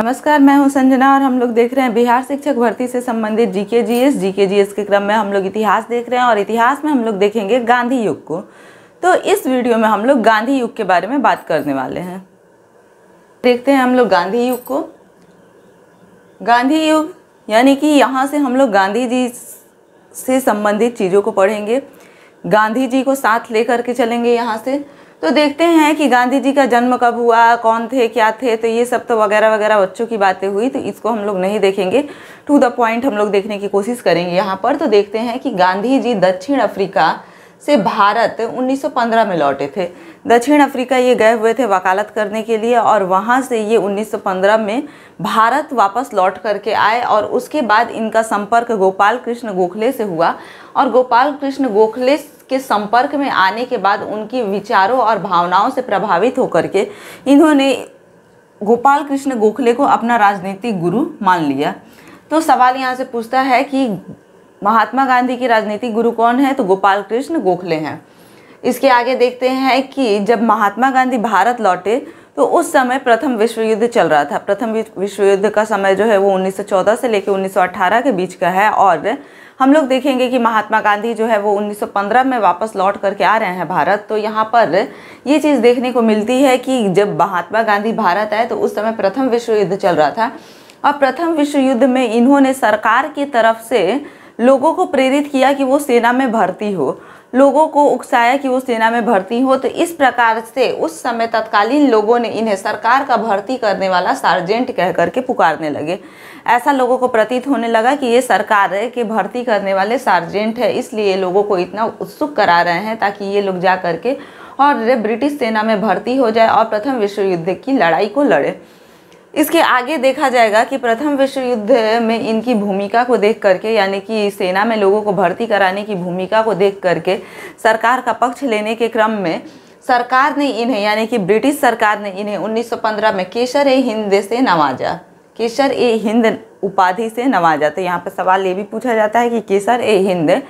नमस्कार, मैं हूं संजना और हम लोग देख रहे हैं बिहार शिक्षक भर्ती से संबंधित जीके जीएस के क्रम में हम लोग इतिहास देख रहे हैं और इतिहास में हम लोग देखेंगे गांधी युग को। तो इस वीडियो में हम लोग गांधी युग के बारे में बात करने वाले हैं। देखते हैं हम लोग गांधी युग को। गांधी युग यानी कि यहाँ से हम लोग गांधी जी से संबंधित चीज़ों को पढ़ेंगे, गांधी जी को साथ लेकर के चलेंगे यहाँ से। तो देखते हैं कि गांधी जी का जन्म कब हुआ, कौन थे, क्या थे, तो ये सब तो वगैरह वगैरह बच्चों की बातें हुई, तो इसको हम लोग नहीं देखेंगे। टू द पॉइंट हम लोग देखने की कोशिश करेंगे यहाँ पर। तो देखते हैं कि गांधी जी दक्षिण अफ्रीका से भारत 1915 में लौटे थे। दक्षिण अफ्रीका ये गए हुए थे वकालत करने के लिए और वहाँ से ये 1915 में भारत वापस लौट करके आए और उसके बाद इनका संपर्क गोपाल कृष्ण गोखले से हुआ। और गोपाल कृष्ण गोखले के संपर्क में आने के बाद उनकी विचारों और भावनाओं से प्रभावित होकर के इन्होंने गोपाल कृष्ण गोखले को अपना राजनीतिक गुरु मान लिया। तो सवाल यहाँ से पूछता है कि महात्मा गांधी के राजनीतिक गुरु कौन है, तो गोपाल कृष्ण गोखले हैं। इसके आगे देखते हैं कि जब महात्मा गांधी भारत लौटे तो उस समय प्रथम विश्व युद्ध चल रहा था। प्रथम विश्व युद्ध का समय जो है वो 1914 से लेकर 1918 के बीच का है। और हम लोग देखेंगे कि महात्मा गांधी जो है वो 1915 में वापस लौट करके आ रहे हैं भारत। तो यहाँ पर ये चीज़ देखने को मिलती है कि जब महात्मा गांधी भारत आए तो उस समय प्रथम विश्व युद्ध चल रहा था और प्रथम विश्व युद्ध में इन्होंने सरकार की तरफ से लोगों को प्रेरित किया कि वो सेना में भर्ती हो, लोगों को उकसाया कि वो सेना में भर्ती हो। तो इस प्रकार से उस समय तत्कालीन लोगों ने इन्हें सरकार का भर्ती करने वाला सार्जेंट कह करके पुकारने लगे। ऐसा लोगों को प्रतीत होने लगा कि ये सरकार के भर्ती करने वाले सार्जेंट है, इसलिए लोगों को इतना उत्सुक करा रहे हैं ताकि ये लोग जा करके और ब्रिटिश सेना में भर्ती हो जाए और प्रथम विश्व युद्ध की लड़ाई को लड़े। इसके आगे देखा जाएगा कि प्रथम विश्व युद्ध में इनकी भूमिका को देख करके, यानी कि सेना में लोगों को भर्ती कराने की भूमिका को देख करके सरकार का पक्ष लेने के क्रम में सरकार ने इन्हें, यानी कि ब्रिटिश सरकार ने इन्हें 1915 में केसर-ए-हिंद से नवाजा, केसर-ए-हिंद उपाधि से नवाजा। तो यहाँ पर सवाल ये भी पूछा जाता है कि केसर-ए-हिंद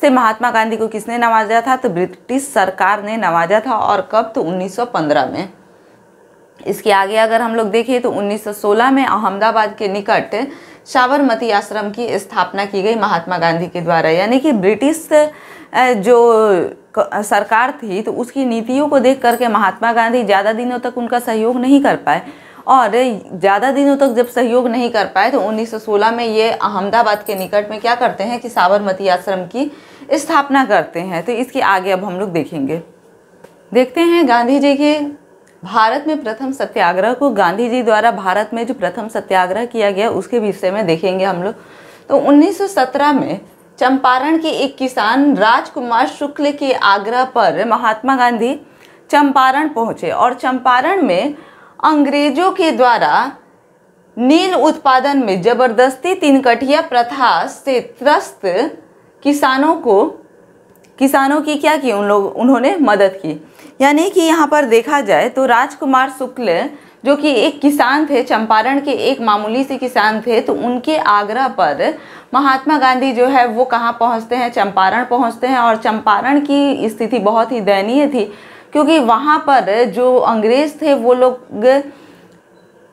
से महात्मा गांधी को किसने नवाजा था, तो ब्रिटिश सरकार ने नवाजा था। और कब, तो 1915 में। इसके आगे अगर हम लोग देखें तो 1916 में अहमदाबाद के निकट साबरमती आश्रम की स्थापना की गई महात्मा गांधी के द्वारा। यानी कि ब्रिटिश जो सरकार थी तो उसकी नीतियों को देख करके महात्मा गांधी ज़्यादा दिनों तक उनका सहयोग नहीं कर पाए और ज़्यादा दिनों तक जब सहयोग नहीं कर पाए तो 1916 में ये अहमदाबाद के निकट में क्या करते हैं कि साबरमती आश्रम की स्थापना करते हैं। तो इसके आगे अब हम लोग देखेंगे। देखते हैं गांधी जी के भारत में प्रथम सत्याग्रह को। गांधी जी द्वारा भारत में जो प्रथम सत्याग्रह किया गया उसके विषय में देखेंगे हम लोग। तो 1917 में चंपारण के एक किसान राजकुमार शुक्ल के आग्रह पर महात्मा गांधी चंपारण पहुंचे और चंपारण में अंग्रेजों के द्वारा नील उत्पादन में जबरदस्ती तीनकठिया प्रथा से त्रस्त किसानों की क्या की उन्होंने मदद की। यानी कि यहाँ पर देखा जाए तो राजकुमार शुक्ल जो कि एक किसान थे, चंपारण के एक मामूली से किसान थे, तो उनके आग्रह पर महात्मा गांधी जो है वो कहाँ पहुँचते हैं, चंपारण पहुँचते हैं। और चंपारण की स्थिति बहुत ही दयनीय थी क्योंकि वहाँ पर जो अंग्रेज थे वो लोग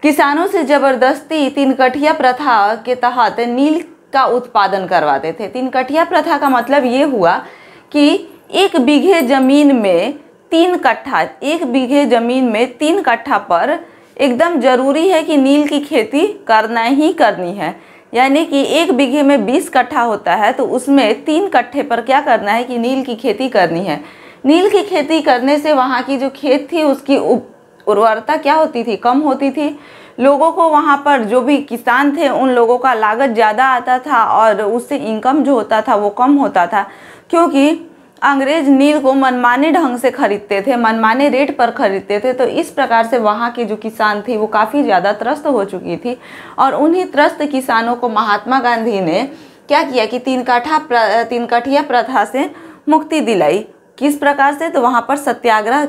किसानों से ज़बरदस्ती तीनकठिया प्रथा के तहत नील का उत्पादन करवाते थे। तीनकठिया प्रथा का मतलब ये हुआ कि एक बीघे ज़मीन में 3 कट्ठा पर एकदम ज़रूरी है कि नील की खेती करना ही करनी है। यानी कि 1 बीघे में 20 कट्ठा होता है तो उसमें 3 कट्ठे पर क्या करना है कि नील की खेती करनी है। नील की खेती करने से वहाँ की जो खेत थी उसकी उर्वरता क्या होती थी, कम होती थी। लोगों को वहाँ पर जो भी किसान थे उन लोगों का लागत ज़्यादा आता था और उससे इनकम जो होता था वो कम होता था क्योंकि अंग्रेज नील को मनमाने ढंग से खरीदते थे, मनमाने रेट पर खरीदते थे। तो इस प्रकार से वहाँ के जो किसान थे वो काफ़ी ज़्यादा त्रस्त हो चुकी थी और उन्हीं त्रस्त किसानों को महात्मा गांधी ने क्या किया कि तीन कठिया प्रथा से मुक्ति दिलाई। किस प्रकार से, तो वहाँ पर सत्याग्रह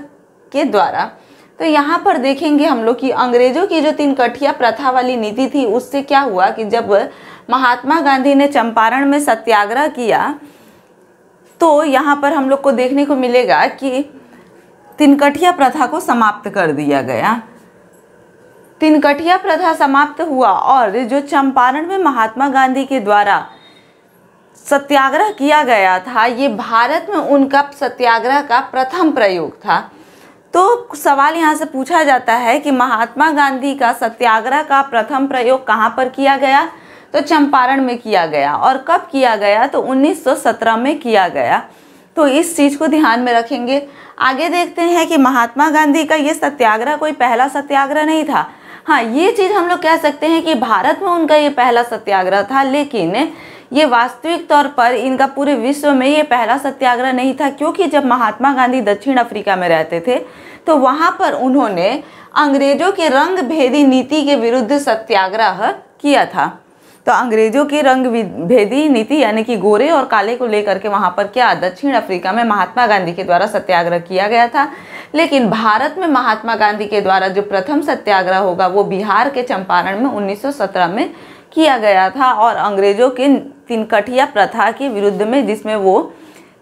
के द्वारा। तो यहाँ पर देखेंगे हम लोग कि अंग्रेजों की जो 3 कठिया प्रथा वाली नीति थी उससे क्या हुआ कि जब महात्मा गांधी ने चंपारण में सत्याग्रह किया तो यहाँ पर हम लोग को देखने को मिलेगा कि 3 कठिया प्रथा को समाप्त कर दिया गया। तिनकठिया प्रथा समाप्त हुआ और जो चंपारण में महात्मा गांधी के द्वारा सत्याग्रह किया गया था, ये भारत में उनका सत्याग्रह का प्रथम प्रयोग था। तो सवाल यहाँ से पूछा जाता है कि महात्मा गांधी का सत्याग्रह का प्रथम प्रयोग कहाँ पर किया गया? तो चंपारण में किया गया। और कब किया गया? तो 1917 में किया गया। तो इस चीज़ को ध्यान में रखेंगे। आगे देखते हैं कि महात्मा गांधी का ये सत्याग्रह कोई पहला सत्याग्रह नहीं था। हाँ, ये चीज़ हम लोग कह सकते हैं कि भारत में उनका ये पहला सत्याग्रह था, लेकिन ये वास्तविक तौर पर इनका पूरे विश्व में ये पहला सत्याग्रह नहीं था, क्योंकि जब महात्मा गांधी दक्षिण अफ्रीका में रहते थे तो वहाँ पर उन्होंने अंग्रेजों के रंग भेदी नीति के विरुद्ध सत्याग्रह किया था। तो अंग्रेजों की रंग भेदी नीति यानी कि गोरे और काले को लेकर के वहाँ पर क्या दक्षिण अफ्रीका में महात्मा गांधी के द्वारा सत्याग्रह किया गया था। लेकिन भारत में महात्मा गांधी के द्वारा जो प्रथम सत्याग्रह होगा वो बिहार के चंपारण में 1917 में किया गया था, और अंग्रेजों के तिनकठिया प्रथा के विरुद्ध में, जिसमें वो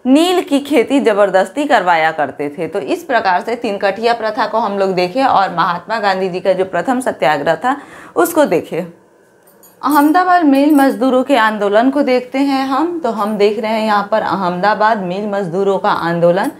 नील की खेती जबरदस्ती करवाया करते थे। तो इस प्रकार से तिनकठिया प्रथा को हम लोग देखें और महात्मा गांधी जी का जो प्रथम सत्याग्रह था उसको देखें। अहमदाबाद मिल मजदूरों के आंदोलन को देखते हैं हम। तो हम देख रहे हैं यहाँ पर अहमदाबाद मिल मजदूरों का आंदोलन।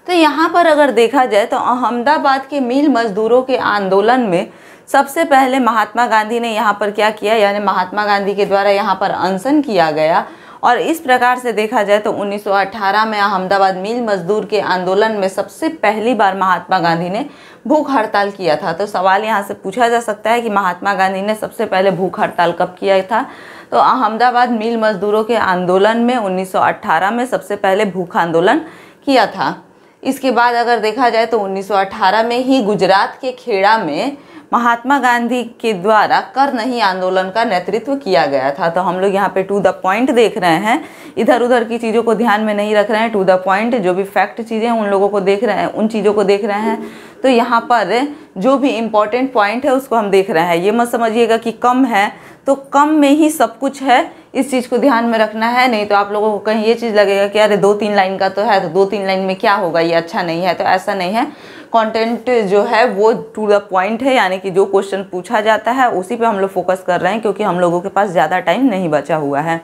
तो यहाँ पर अगर देखा जाए तो अहमदाबाद के मिल मजदूरों के आंदोलन में सबसे पहले महात्मा गांधी ने यहाँ पर क्या किया, यानी महात्मा गांधी के द्वारा यहाँ पर अनशन किया गया। और इस प्रकार से देखा जाए तो 1918 में अहमदाबाद मिल मजदूर के आंदोलन में सबसे पहली बार महात्मा गांधी ने भूख हड़ताल किया था। तो सवाल यहाँ से पूछा जा सकता है कि महात्मा गांधी ने सबसे पहले भूख हड़ताल कब किया था? तो अहमदाबाद मिल मजदूरों के आंदोलन में 1918 में सबसे पहले भूख आंदोलन किया था। इसके बाद अगर देखा जाए तो 1918 में ही गुजरात के खेड़ा में महात्मा गांधी के द्वारा कर नहीं आंदोलन का नेतृत्व किया गया था। तो हम लोग यहाँ पे टू द पॉइंट देख रहे हैं, इधर उधर की चीज़ों को ध्यान में नहीं रख रहे हैं। टू द पॉइंट जो भी फैक्ट चीज़ें हैं उन लोगों को देख रहे हैं, उन चीज़ों को देख रहे हैं। तो यहाँ पर जो भी इम्पोर्टेंट पॉइंट है उसको हम देख रहे हैं। ये मत समझिएगा कि कम है तो कम में ही सब कुछ है, इस चीज़ को ध्यान में रखना है। नहीं तो आप लोगों को कहीं ये चीज़ लगेगा कि अरे 2-3 लाइन का तो है, तो 2-3 लाइन में क्या होगा, ये अच्छा नहीं है। तो ऐसा नहीं है। कंटेंट जो है वो टू द पॉइंट है, यानी कि जो क्वेश्चन पूछा जाता है उसी पे हम लोग फोकस कर रहे हैं, क्योंकि हम लोगों के पास ज़्यादा टाइम नहीं बचा हुआ है।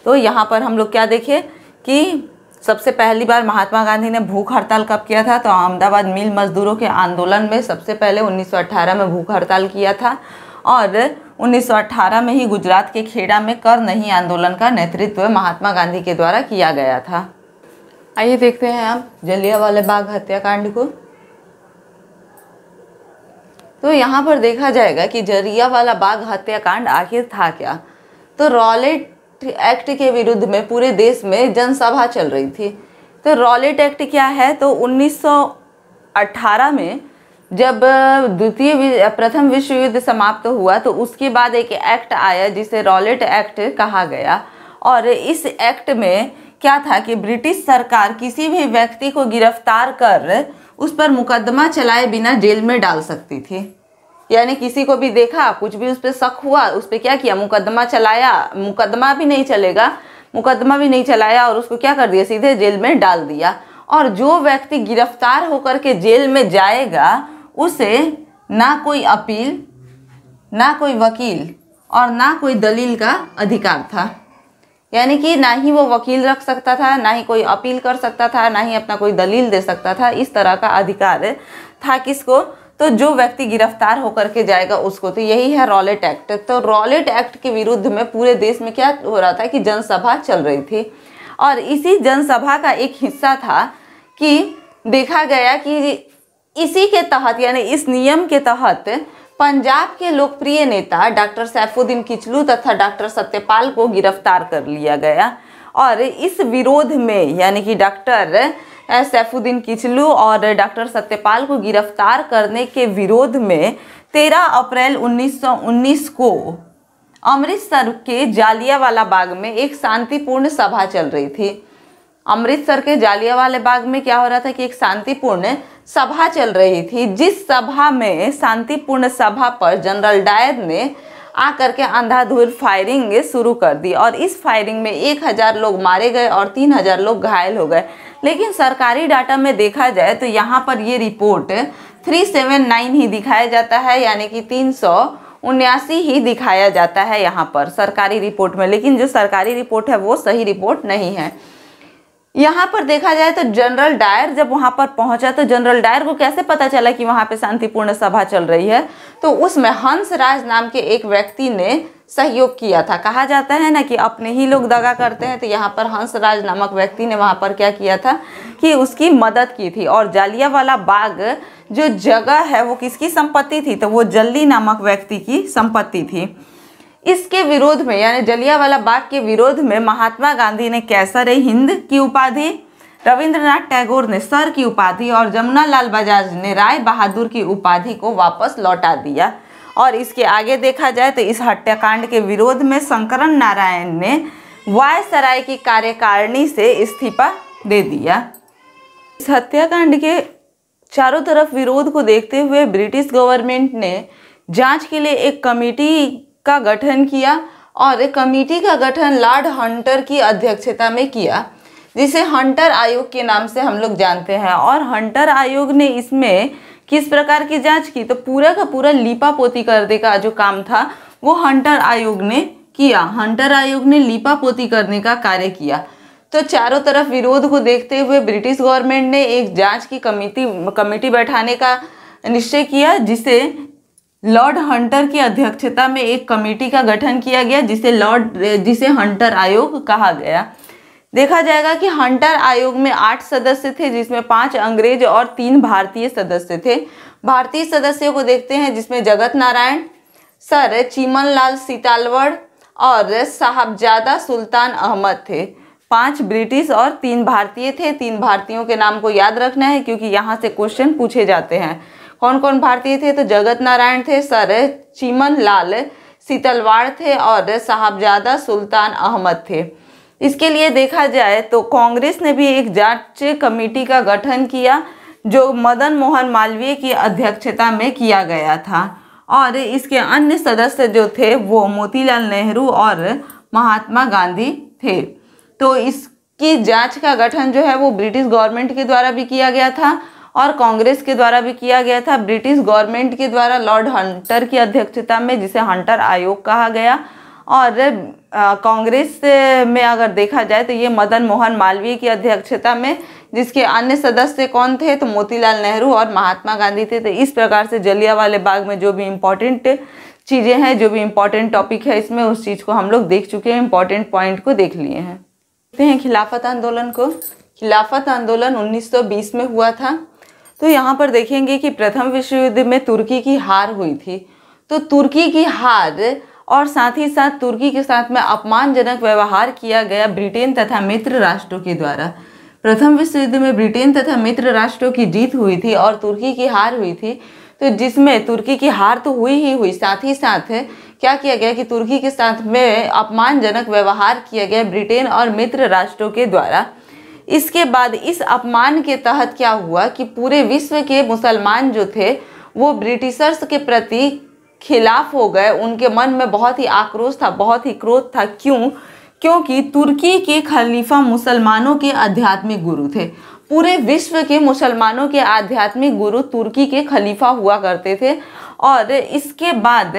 तो यहाँ पर हम लोग क्या देखें कि सबसे पहली बार महात्मा गांधी ने भूख हड़ताल कब किया था? तो अहमदाबाद मिल मजदूरों के आंदोलन में सबसे पहले 1918 में भूख हड़ताल किया था, और 1918 में ही गुजरात के खेड़ा में कर नहीं आंदोलन का नेतृत्व महात्मा गांधी के द्वारा किया गया था। आइए देखते हैं आप जलियांवाला बाग हत्याकांड को। तो यहाँ पर देखा जाएगा कि जलियांवाला बाग हत्याकांड आखिर था क्या। तो रॉलेट एक्ट के विरुद्ध में पूरे देश में जनसभा चल रही थी। तो रॉलेट एक्ट क्या है? तो 1918 में जब प्रथम विश्व युद्ध समाप्त हुआ तो उसके बाद एक एक्ट आया जिसे रॉलेट एक्ट कहा गया। और इस एक्ट में क्या था कि ब्रिटिश सरकार किसी भी व्यक्ति को गिरफ्तार कर उस पर मुकदमा चलाए बिना जेल में डाल सकती थी। यानी किसी को भी देखा, कुछ भी उस पर शक हुआ, उस पर क्या किया, मुकदमा चलाया। मुकदमा भी नहीं चलेगा, मुकदमा भी नहीं चलाया और उसको क्या कर दिया, सीधे जेल में डाल दिया। और जो व्यक्ति गिरफ्तार होकर के जेल में जाएगा उसे ना कोई अपील, ना कोई वकील और ना कोई दलील का अधिकार था। यानी कि ना ही वो वकील रख सकता था, ना ही कोई अपील कर सकता था, ना ही अपना कोई दलील दे सकता था। इस तरह का अधिकार था किसको? तो जो व्यक्ति गिरफ्तार होकर के जाएगा उसको। तो यही है रॉलेट एक्ट। तो रॉलेट एक्ट के विरुद्ध में पूरे देश में क्या हो रहा था कि जनसभा चल रही थी। और इसी जनसभा का एक हिस्सा था कि देखा गया कि इसी के तहत, यानी इस नियम के तहत पंजाब के लोकप्रिय नेता डॉक्टर सैफुद्दीन किचलू तथा डॉक्टर सत्यपाल को गिरफ्तार कर लिया गया। और इस विरोध में, यानी कि डॉक्टर सैफुद्दीन किचलू और डॉक्टर सत्यपाल को गिरफ्तार करने के विरोध में 13 अप्रैल 1919 को अमृतसर के जालियांवाला बाग में एक शांतिपूर्ण सभा चल रही थी। अमृतसर के जालियांवाला बाग में क्या हो रहा था कि एक शांतिपूर्ण सभा चल रही थी, जिस सभा में शांतिपूर्ण सभा पर जनरल डायर ने आकर के अंधाधुंध फायरिंग शुरू कर दी। और इस फायरिंग में 1000 लोग मारे गए और 3000 लोग घायल हो गए। लेकिन सरकारी डाटा में देखा जाए तो यहाँ पर ये रिपोर्ट 379 ही दिखाया जाता है, यानी कि 379 ही दिखाया जाता है यहाँ पर सरकारी रिपोर्ट में। लेकिन जो सरकारी रिपोर्ट है वो सही रिपोर्ट नहीं है। यहाँ पर देखा जाए तो जनरल डायर जब वहाँ पर पहुँचा तो जनरल डायर को कैसे पता चला कि वहाँ पे शांतिपूर्ण सभा चल रही है, तो उसमें हंसराज नाम के एक व्यक्ति ने सहयोग किया था। कहा जाता है ना कि अपने ही लोग दगा करते हैं, तो यहाँ पर हंसराज नामक व्यक्ति ने वहाँ पर क्या किया था कि उसकी मदद की थी। और जालियांवाला बाग जो जगह है वो किसकी संपत्ति थी, तो वो जल्दी नामक व्यक्ति की संपत्ति थी। इसके विरोध में यानी जलियांवाला बाग के विरोध में महात्मा गांधी ने कैसर-ए-हिंद की उपाधि, रविंद्रनाथ टैगोर ने सर की उपाधि और जमुनालाल बजाज ने राय बहादुर की उपाधि को वापस लौटा दिया। और इसके आगे देखा जाए तो इस हत्याकांड के विरोध में शंकरन नारायण ने वायसराय की कार्यकारिणी से इस्तीफा दे दिया। इस हत्याकांड के चारों तरफ विरोध को देखते हुए ब्रिटिश गवर्नमेंट ने जांच के लिए एक कमेटी का गठन किया और एक कमेटी का गठन लॉर्ड हंटर की अध्यक्षता में किया, जिसे हंटर आयोग के नाम से हम लोग जानते हैं। और हंटर आयोग ने इसमें किस प्रकार की जांच की, तो पूरा का पूरा लीपा पोती करने का जो काम था वो हंटर आयोग ने किया। हंटर आयोग ने लीपा पोती करने का कार्य किया। तो चारों तरफ विरोध को देखते हुए ब्रिटिश गवर्नमेंट ने एक जांच की कमेटी बैठाने का निश्चय किया, जिसे लॉर्ड हंटर की अध्यक्षता में एक कमेटी का गठन किया गया, जिसे हंटर आयोग कहा गया। देखा जाएगा कि हंटर आयोग में 8 सदस्य थे, जिसमें 5 अंग्रेज और 3 भारतीय सदस्य थे। भारतीय सदस्यों को देखते हैं, जिसमें जगत नारायण, सर चीमनलाल सीतालवड़ और साहबजादा सुल्तान अहमद थे। 5 ब्रिटिश और 3 भारतीय थे। 3 भारतीयों के नाम को याद रखना है क्योंकि यहाँ से क्वेश्चन पूछे जाते हैं। कौन कौन भारतीय थे, तो जगत नारायण थे, सर चीमनलाल सीतलवाड़ थे और साहबजादा सुल्तान अहमद थे। इसके लिए देखा जाए तो कांग्रेस ने भी एक जांच कमेटी का गठन किया, जो मदन मोहन मालवीय की अध्यक्षता में किया गया था। और इसके अन्य सदस्य जो थे वो मोतीलाल नेहरू और महात्मा गांधी थे। तो इसकी जांच का गठन जो है वो ब्रिटिश गवर्नमेंट के द्वारा भी किया गया था और कांग्रेस के द्वारा भी किया गया था। ब्रिटिश गवर्नमेंट के द्वारा लॉर्ड हंटर की अध्यक्षता में, जिसे हंटर आयोग कहा गया, और कांग्रेस में अगर देखा जाए तो ये मदन मोहन मालवीय की अध्यक्षता में, जिसके अन्य सदस्य कौन थे, तो मोतीलाल नेहरू और महात्मा गांधी थे। तो इस प्रकार से जलियांवाले बाग में जो भी इम्पोर्टेंट चीज़ें हैं, जो भी इम्पोर्टेंट टॉपिक है, इसमें उस चीज़ को हम लोग देख चुके हैं, इम्पोर्टेंट पॉइंट को देख लिए हैं। देखते हैं खिलाफत आंदोलन को। खिलाफत आंदोलन 1920 में हुआ था। तो यहाँ पर देखेंगे कि प्रथम विश्व युद्ध में तुर्की की हार हुई थी। तो तुर्की की हार और साथ ही साथ तुर्की के साथ में अपमानजनक व्यवहार किया गया ब्रिटेन तथा मित्र राष्ट्रों के द्वारा। प्रथम विश्व युद्ध में ब्रिटेन तथा मित्र राष्ट्रों की जीत हुई थी और तुर्की की हार हुई थी। तो जिसमें तुर्की की हार तो हुई ही हुई, साथ ही साथ क्या किया गया कि तुर्की के साथ में अपमानजनक व्यवहार किया गया ब्रिटेन और मित्र राष्ट्रों के द्वारा। इसके बाद इस अपमान के तहत क्या हुआ कि पूरे विश्व के मुसलमान जो थे वो ब्रिटिशर्स के प्रति खिलाफ हो गए। उनके मन में बहुत ही आक्रोश था, बहुत ही क्रोध था। क्यों? क्योंकि तुर्की के खलीफा मुसलमानों के आध्यात्मिक गुरु थे। पूरे विश्व के मुसलमानों के आध्यात्मिक गुरु तुर्की के खलीफा हुआ करते थे। और इसके बाद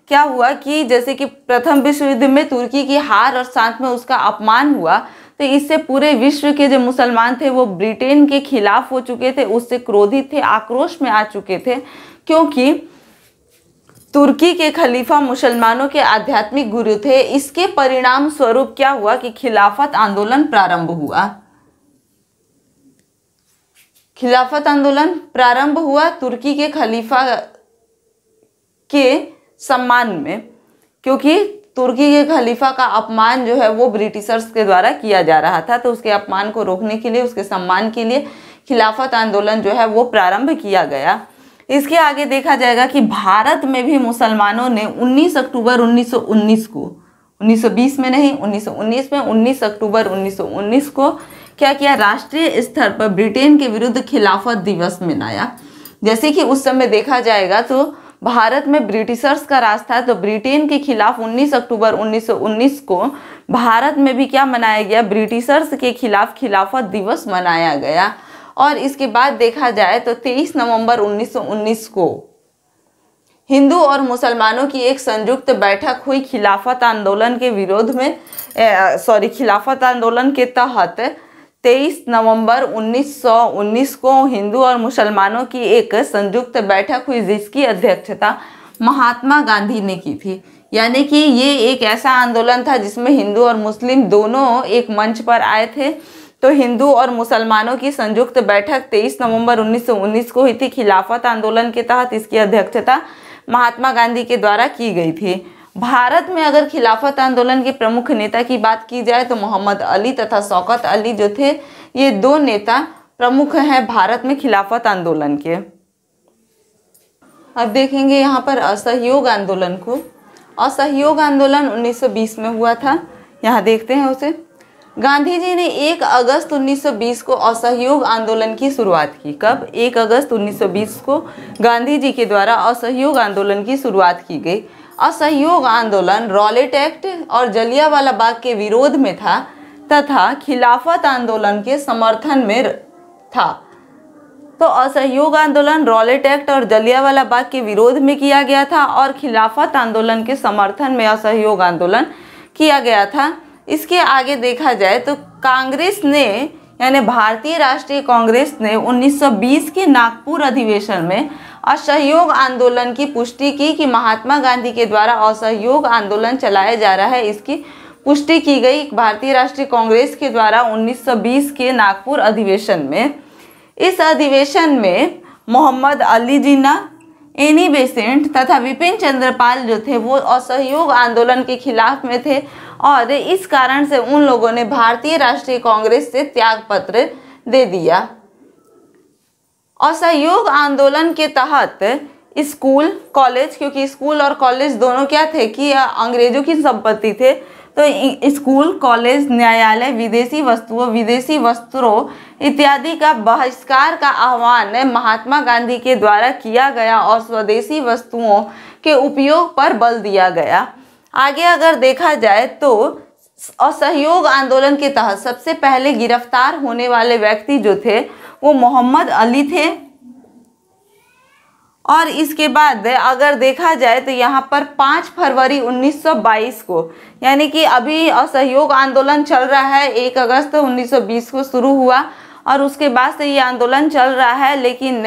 क्या हुआ कि जैसे कि प्रथम विश्व युद्ध में तुर्की की हार और साथ में उसका अपमान हुआ, तो इससे पूरे विश्व के जो मुसलमान थे वो ब्रिटेन के खिलाफ हो चुके थे, उससे क्रोधित थे, आक्रोश में आ चुके थे, क्योंकि तुर्की के खलीफा मुसलमानों के आध्यात्मिक गुरु थे। इसके परिणाम स्वरूप क्या हुआ कि खिलाफत आंदोलन प्रारंभ हुआ। खिलाफत आंदोलन प्रारंभ हुआ तुर्की के खलीफा के सम्मान में, क्योंकि तुर्की के खलीफा का अपमान जो है वो ब्रिटिशर्स के द्वारा किया जा रहा था। तो उसके अपमान को रोकने के लिए, उसके सम्मान के लिए खिलाफत आंदोलन जो है वो प्रारंभ किया गया। इसके आगे देखा जाएगा कि भारत में भी मुसलमानों ने 19 अक्टूबर 1919 को, 1920 में नहीं 1919 में, 19 अक्टूबर 1919 को क्या किया, राष्ट्रीय स्तर पर ब्रिटेन के विरुद्ध खिलाफत दिवस मनाया। जैसे कि उस समय देखा जाएगा तो भारत में ब्रिटिशर्स का राज था, तो ब्रिटेन के खिलाफ 19 अक्टूबर 1919 को भारत में भी क्या मनाया गया, ब्रिटिशर्स के खिलाफ खिलाफत दिवस मनाया गया। और इसके बाद देखा जाए तो 23 नवंबर 1919 को हिंदू और मुसलमानों की एक संयुक्त बैठक हुई खिलाफत आंदोलन के विरोध में, खिलाफत आंदोलन के तहत 23 नवंबर 1919 को हिंदू और मुसलमानों की एक संयुक्त बैठक हुई जिसकी अध्यक्षता महात्मा गांधी ने की थी। यानी कि ये एक ऐसा आंदोलन था जिसमें हिंदू और मुस्लिम दोनों एक मंच पर आए थे। तो हिंदू और मुसलमानों की संयुक्त बैठक 23 नवंबर 1919 को हुई थी खिलाफत आंदोलन के तहत। इसकी अध्यक्षता महात्मा गांधी के द्वारा की गई थी। भारत में अगर खिलाफत आंदोलन के प्रमुख नेता की बात की जाए तो मोहम्मद अली तथा शौकत अली जो थे, ये दो नेता प्रमुख हैं भारत में खिलाफत आंदोलन के। अब देखेंगे यहाँ पर असहयोग आंदोलन को। असहयोग आंदोलन 1920 में हुआ था, यहाँ देखते हैं उसे। गांधी जी ने 1 अगस्त 1920 को असहयोग आंदोलन की शुरुआत की। कब? 1 अगस्त 1920 को गांधी जी के द्वारा असहयोग आंदोलन की शुरुआत की गई। असहयोग आंदोलन रॉलेट एक्ट और जलियांवाला बाग के विरोध में था तथा खिलाफत आंदोलन के समर्थन में था। तो असहयोग आंदोलन रॉलेट एक्ट और जलियांवाला बाग के विरोध में किया गया था और खिलाफत आंदोलन के समर्थन में असहयोग आंदोलन किया गया था। इसके आगे देखा जाए तो कांग्रेस ने, यानी भारतीय राष्ट्रीय कांग्रेस ने 1920 के नागपुर अधिवेशन में असहयोग आंदोलन की पुष्टि की कि महात्मा गांधी के द्वारा असहयोग आंदोलन चलाया जा रहा है। इसकी पुष्टि की गई भारतीय राष्ट्रीय कांग्रेस के द्वारा 1920 के नागपुर अधिवेशन में। इस अधिवेशन में मोहम्मद अली जिन्ना, एनी बेसेंट तथा विपिन चंद्र पाल जो थे वो असहयोग आंदोलन के खिलाफ में थे और इस कारण से उन लोगों ने भारतीय राष्ट्रीय कांग्रेस से त्यागपत्र दे दिया। असहयोग आंदोलन के तहत स्कूल कॉलेज, क्योंकि स्कूल और कॉलेज दोनों क्या थे कि अंग्रेजों की संपत्ति थे, तो स्कूल कॉलेज न्यायालय विदेशी वस्तुओं विदेशी वस्त्रों इत्यादि का बहिष्कार का आह्वान महात्मा गांधी के द्वारा किया गया और स्वदेशी वस्तुओं के उपयोग पर बल दिया गया। आगे अगर देखा जाए तो असहयोग आंदोलन के तहत सबसे पहले गिरफ्तार होने वाले व्यक्ति जो थे वो मोहम्मद अली थे। और इसके बाद अगर देखा जाए तो यहाँ पर 5 फरवरी 1922 को, यानी कि अभी असहयोग आंदोलन चल रहा है, 1 अगस्त 1920 को शुरू हुआ और उसके बाद से ये आंदोलन चल रहा है, लेकिन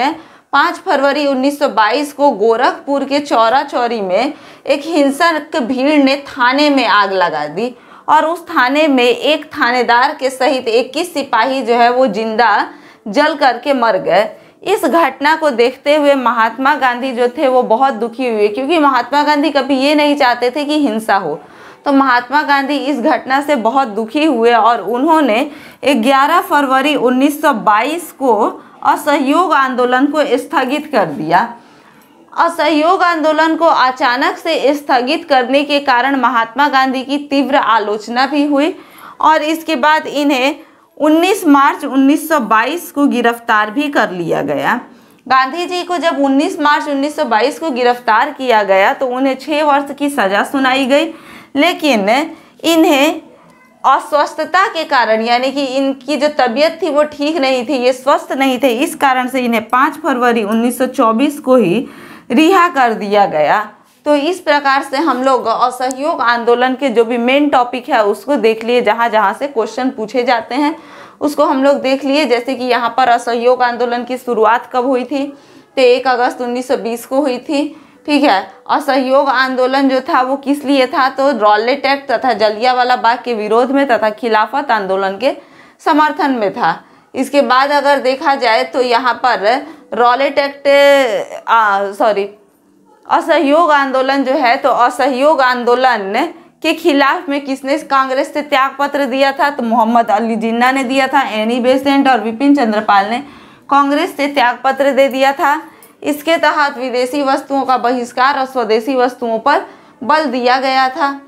5 फरवरी 1922 को गोरखपुर के चौरा चौरी में एक हिंसक भीड़ ने थाने में आग लगा दी और उस थाने में एक थानेदार के सहित 21 सिपाही जो है वो जिंदा जल करके मर गए। इस घटना को देखते हुए महात्मा गांधी जो थे वो बहुत दुखी हुए, क्योंकि महात्मा गांधी कभी ये नहीं चाहते थे कि हिंसा हो। तो महात्मा गांधी इस घटना से बहुत दुखी हुए और उन्होंने 11 फरवरी 1922 को असहयोग आंदोलन को स्थगित कर दिया। असहयोग आंदोलन को अचानक से स्थगित करने के कारण महात्मा गांधी की तीव्र आलोचना भी हुई और इसके बाद इन्हें 19 मार्च 1922 को गिरफ्तार भी कर लिया गया। गांधी जी को जब 19 मार्च 1922 को गिरफ्तार किया गया तो उन्हें 6 वर्ष की सजा सुनाई गई, लेकिन इन्हें अस्वस्थता के कारण, यानी कि इनकी जो तबीयत थी वो ठीक नहीं थी, ये स्वस्थ नहीं थे, इस कारण से इन्हें 5 फरवरी 1924 को ही रिहा कर दिया गया। तो इस प्रकार से हम लोग असहयोग आंदोलन के जो भी मेन टॉपिक है उसको देख लिए, जहाँ जहाँ से क्वेश्चन पूछे जाते हैं उसको हम लोग देख लिए। जैसे कि यहाँ पर असहयोग आंदोलन की शुरुआत कब हुई थी, तो 1 अगस्त 1920 को हुई थी। ठीक है, असहयोग आंदोलन जो था वो किस लिए था, तो रॉलेट एक्ट तथा जलियांवाला बाग के विरोध में तथा खिलाफत आंदोलन के समर्थन में था। इसके बाद अगर देखा जाए तो यहाँ पर रॉलेट एक्ट असहयोग आंदोलन जो है, तो असहयोग आंदोलन के खिलाफ में किसने कांग्रेस से त्यागपत्र दिया था, तो मोहम्मद अली जिन्ना ने दिया था। एनी बेसेंट और विपिन चंद्र पाल ने कांग्रेस से त्यागपत्र दे दिया था। इसके तहत विदेशी वस्तुओं का बहिष्कार और स्वदेशी वस्तुओं पर बल दिया गया था।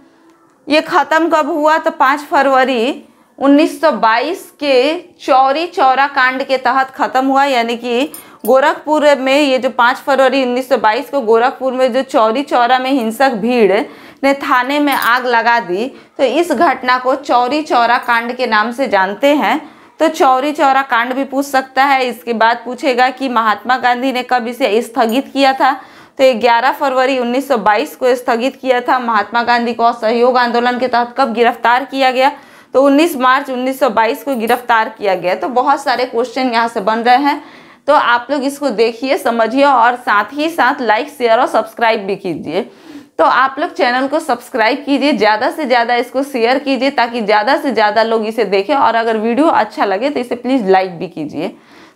ये खत्म कब हुआ, तो 5 फरवरी 1922 के चौरी चौरा कांड के तहत खत्म हुआ। यानी कि गोरखपुर में ये जो 5 फरवरी 1922 को गोरखपुर में जो चौरी चौरा में हिंसक भीड़ ने थाने में आग लगा दी, तो इस घटना को चौरी चौरा कांड के नाम से जानते हैं। तो चौरी चौरा कांड भी पूछ सकता है। इसके बाद पूछेगा कि महात्मा गांधी ने कब इसे स्थगित किया था, तो 11 फरवरी 1922 को स्थगित किया था। महात्मा गांधी को असहयोग आंदोलन के तहत कब गिरफ्तार किया गया, तो 19 मार्च 1922 को गिरफ्तार किया गया। तो बहुत सारे क्वेश्चन यहाँ से बन रहे हैं, तो आप लोग इसको देखिए, समझिए और साथ ही साथ लाइक शेयर और सब्सक्राइब भी कीजिए। तो आप लोग चैनल को सब्सक्राइब कीजिए, ज़्यादा से ज़्यादा इसको शेयर कीजिए ताकि ज़्यादा से ज़्यादा लोग इसे देखें, और अगर वीडियो अच्छा लगे तो इसे प्लीज़ लाइक भी कीजिए।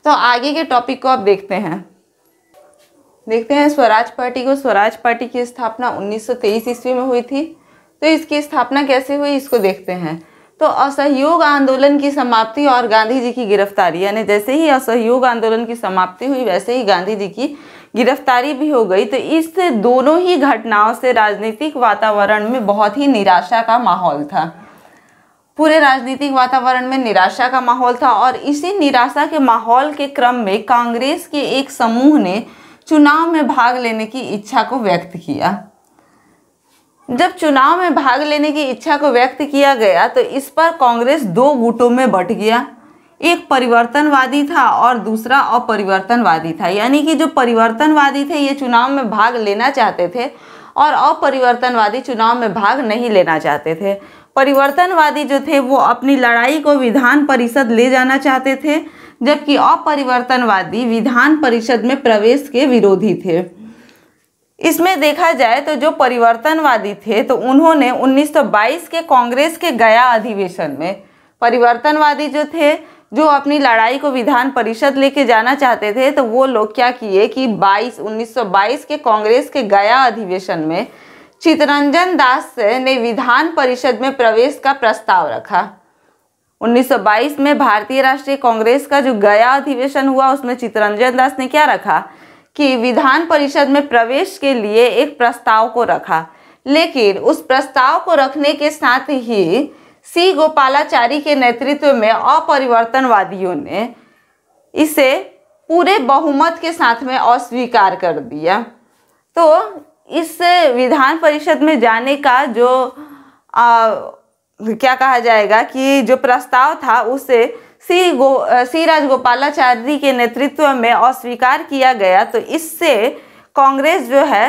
तो आगे के टॉपिक को आप देखते हैं स्वराज पार्टी को। स्वराज पार्टी की स्थापना 1923 ईस्वी में हुई थी। तो इसकी स्थापना कैसे हुई इसको देखते हैं। तो असहयोग आंदोलन की समाप्ति और गांधी जी की गिरफ्तारी, यानी जैसे ही असहयोग आंदोलन की समाप्ति हुई वैसे ही गांधी जी की गिरफ्तारी भी हो गई। तो इस दोनों ही घटनाओं से राजनीतिक वातावरण में बहुत ही निराशा का माहौल था। पूरे राजनीतिक वातावरण में निराशा का माहौल था, और इसी निराशा के माहौल के क्रम में कांग्रेस के एक समूह ने चुनाव में भाग लेने की इच्छा को व्यक्त किया। जब चुनाव में भाग लेने की इच्छा को व्यक्त किया गया तो इस पर कांग्रेस दो गुटों में बंट गया। एक परिवर्तनवादी था और दूसरा अपरिवर्तनवादी था। यानी कि जो परिवर्तनवादी थे ये चुनाव में भाग लेना चाहते थे और अपरिवर्तनवादी चुनाव में भाग नहीं लेना चाहते थे। परिवर्तनवादी जो थे वो अपनी लड़ाई को विधान परिषद ले जाना चाहते थे, जबकि अपरिवर्तनवादी विधान परिषद में प्रवेश के विरोधी थे। इसमें देखा जाए तो जो परिवर्तनवादी थे तो उन्होंने 1922 के कांग्रेस के गया अधिवेशन में, परिवर्तनवादी जो थे जो अपनी लड़ाई को विधान परिषद लेके जाना चाहते थे, तो वो लोग क्या किए कि 1922 के कांग्रेस के गया अधिवेशन में चित्तरंजन दास ने विधान परिषद में प्रवेश का प्रस्ताव रखा। 1922 में भारतीय राष्ट्रीय कांग्रेस का जो गया अधिवेशन हुआ उसमें चित्तरंजन दास ने क्या रखा कि विधान परिषद में प्रवेश के लिए एक प्रस्ताव को रखा। लेकिन उस प्रस्ताव को रखने के साथ ही सी गोपालाचारी के नेतृत्व में अपरिवर्तनवादियों ने इसे पूरे बहुमत के साथ में अस्वीकार कर दिया। तो इस विधान परिषद में जाने का जो क्या कहा जाएगा कि जो प्रस्ताव था उसे सी राजगोपालाचारी के नेतृत्व में अस्वीकार किया गया। तो इससे कांग्रेस जो है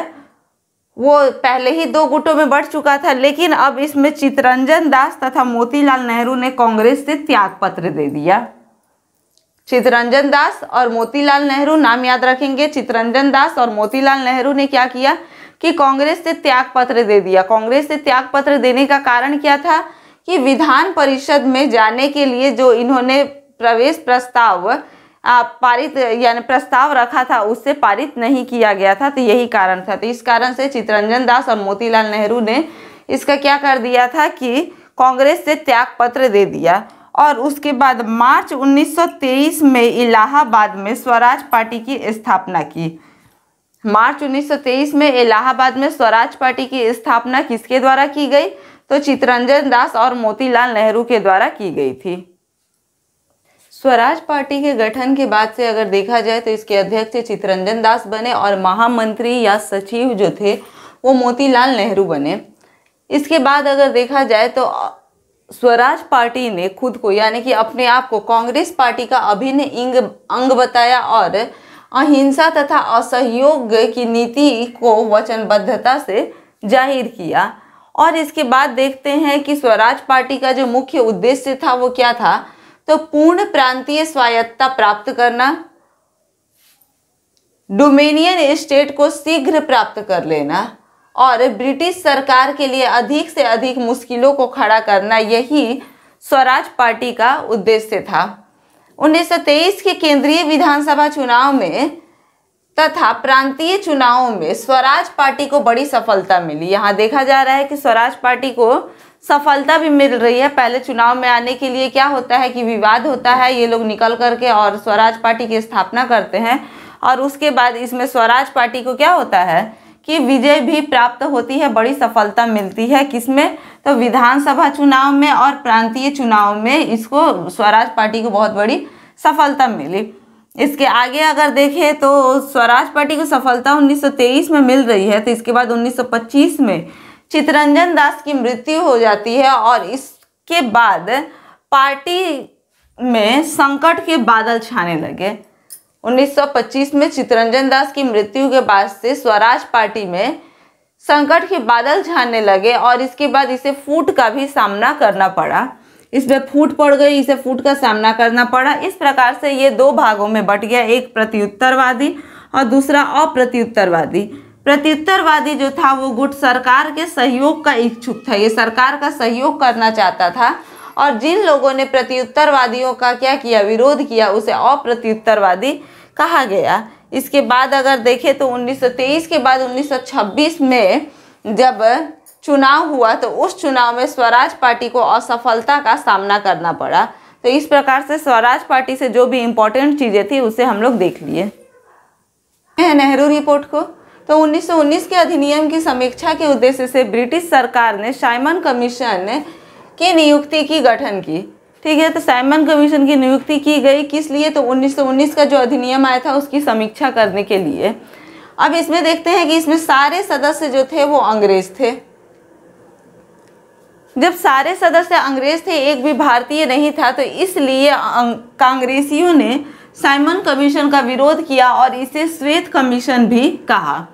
वो पहले ही दो गुटों में बढ़ चुका था, लेकिन अब इसमें चित्तरंजन दास तथा मोतीलाल नेहरू ने कांग्रेस से त्याग पत्र दे दिया। चित्तरंजन दास और मोतीलाल नेहरू, नाम याद रखेंगे, चित्तरंजन दास और मोतीलाल नेहरू ने क्या किया कि कांग्रेस से त्याग पत्र दे दिया। कांग्रेस से त्याग पत्र देने का कारण क्या था कि विधान परिषद में जाने के लिए जो इन्होंने प्रवेश प्रस्ताव पारित यानी प्रस्ताव रखा था उससे पारित नहीं किया गया था। तो यही कारण था। तो इस कारण से चित्तरंजन दास और मोतीलाल नेहरू ने इसका क्या कर दिया था कि कांग्रेस से त्याग पत्र दे दिया। और उसके बाद मार्च 1923 में इलाहाबाद में स्वराज पार्टी की स्थापना की। मार्च 1923 में इलाहाबाद में स्वराज पार्टी की स्थापना किसके द्वारा की गई, तो चित्तरंजन दास और मोतीलाल नेहरू के द्वारा की गई थी। स्वराज पार्टी के गठन के बाद से अगर देखा जाए तो इसके अध्यक्ष चित्तरंजन दास बने और महामंत्री या सचिव जो थे वो मोतीलाल नेहरू बने। इसके बाद अगर देखा जाए तो स्वराज पार्टी ने खुद को यानी कि अपने आप को कांग्रेस पार्टी का अभिन्न अंग बताया और अहिंसा तथा असहयोग की नीति को वचनबद्धता से जाहिर किया। और इसके बाद देखते हैं कि स्वराज पार्टी का जो मुख्य उद्देश्य था वो क्या था, तो पूर्ण प्रांतीय स्वायत्तता प्राप्त करना, डोमिनियन स्टेट को शीघ्र प्राप्त कर लेना और ब्रिटिश सरकार के लिए अधिक से अधिक मुश्किलों को खड़ा करना, यही स्वराज पार्टी का उद्देश्य था। 1923 के केंद्रीय विधानसभा चुनाव में तथा प्रांतीय चुनावों में स्वराज पार्टी को बड़ी सफलता मिली। यहाँ देखा जा रहा है कि स्वराज पार्टी को सफलता भी मिल रही है। पहले चुनाव में आने के लिए क्या होता है कि विवाद होता है, ये लोग निकल करके और स्वराज पार्टी की स्थापना करते हैं और उसके बाद इसमें स्वराज पार्टी को क्या होता है कि विजय भी प्राप्त होती है, बड़ी सफलता मिलती है। किसमें, तो विधानसभा चुनाव में और प्रांतीय चुनाव में इसको स्वराज पार्टी को बहुत बड़ी सफलता मिली। इसके आगे अगर देखें तो स्वराज पार्टी को सफलता 1923 में मिल रही है। तो इसके बाद 1925 में चित्तरंजन दास की मृत्यु हो जाती है और इसके बाद पार्टी में संकट के बादल छाने लगे। 1925 में चित्तरंजन दास की मृत्यु के बाद से स्वराज पार्टी में संकट के बादल छाने लगे और इसके बाद इसे फूट का भी सामना करना पड़ा। इसमें फूट पड़ गई, इसे फूट का सामना करना पड़ा। इस प्रकार से ये दो भागों में बट गया, एक प्रत्युत्तरवादी और दूसरा अप्रत्युत्तरवादी। प्रत्युत्तरवादी जो था वो गुट सरकार के सहयोग का इच्छुक था, ये सरकार का सहयोग करना चाहता था और जिन लोगों ने प्रत्युत्तरवादियों का क्या किया, विरोध किया, उसे अप्रत्युत्तरवादी कहा गया। इसके बाद अगर देखें तो 1923 के बाद 1926 में जब चुनाव हुआ तो उस चुनाव में स्वराज पार्टी को असफलता का सामना करना पड़ा। तो इस प्रकार से स्वराज पार्टी से जो भी इम्पोर्टेंट चीज़ें थी उसे हम लोग देख लिए हैं नेहरू रिपोर्ट को। तो 1919 के अधिनियम की समीक्षा के उद्देश्य से ब्रिटिश सरकार ने साइमन कमीशन की नियुक्ति की गठन की। ठीक है, तो साइमन कमीशन की नियुक्ति की गई किस लिए, तो 1919 का जो अधिनियम आया था उसकी समीक्षा करने के लिए। अब इसमें देखते हैं कि इसमें सारे सदस्य जो थे वो अंग्रेज थे। जब सारे सदस्य अंग्रेज थे, एक भी भारतीय नहीं था, तो इसलिए कांग्रेसियों ने साइमन कमीशन का विरोध किया और इसे श्वेत कमीशन भी कहा।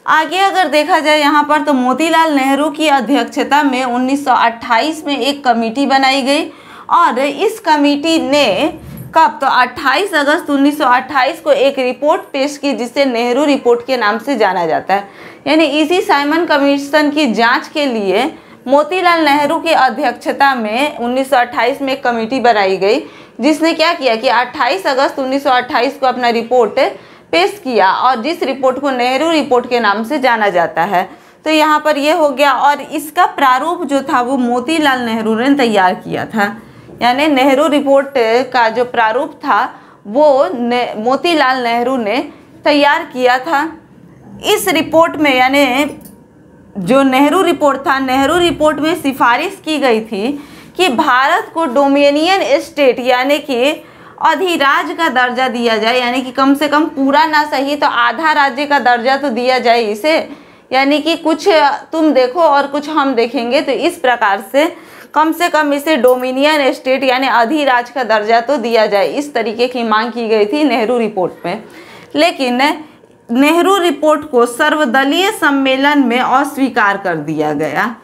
आगे अगर देखा जाए यहाँ पर तो मोतीलाल नेहरू की अध्यक्षता में 1928 में एक कमेटी बनाई गई और इस कमेटी ने कब, तो 28 अगस्त 1928 को एक रिपोर्ट पेश की जिसे नेहरू रिपोर्ट के नाम से जाना जाता है। यानी इसी साइमन कमीशन की जांच के लिए मोतीलाल नेहरू की अध्यक्षता में 1928 में एक कमेटी बनाई गई जिसने क्या किया कि 28 अगस्त 1928 को अपना रिपोर्ट पेश किया और जिस रिपोर्ट को नेहरू रिपोर्ट के नाम से जाना जाता है। तो यहाँ पर ये हो गया और इसका प्रारूप जो था वो मोतीलाल नेहरू ने तैयार किया था। यानी नेहरू रिपोर्ट का जो प्रारूप था वो मोतीलाल नेहरू ने तैयार किया था। इस रिपोर्ट में यानी जो नेहरू रिपोर्ट था, नेहरू रिपोर्ट में सिफारिश की गई थी कि भारत को डोमिनियन स्टेट यानी कि अधिराज का दर्जा दिया जाए, यानी कि कम से कम पूरा ना सही तो आधा राज्य का दर्जा तो दिया जाए इसे, यानी कि कुछ तुम देखो और कुछ हम देखेंगे। तो इस प्रकार से कम इसे डोमिनियन स्टेट यानी अधिराज का दर्जा तो दिया जाए, इस तरीके की मांग की गई थी नेहरू रिपोर्ट में। लेकिन नेहरू रिपोर्ट को सर्वदलीय सम्मेलन में अस्वीकार कर दिया गया।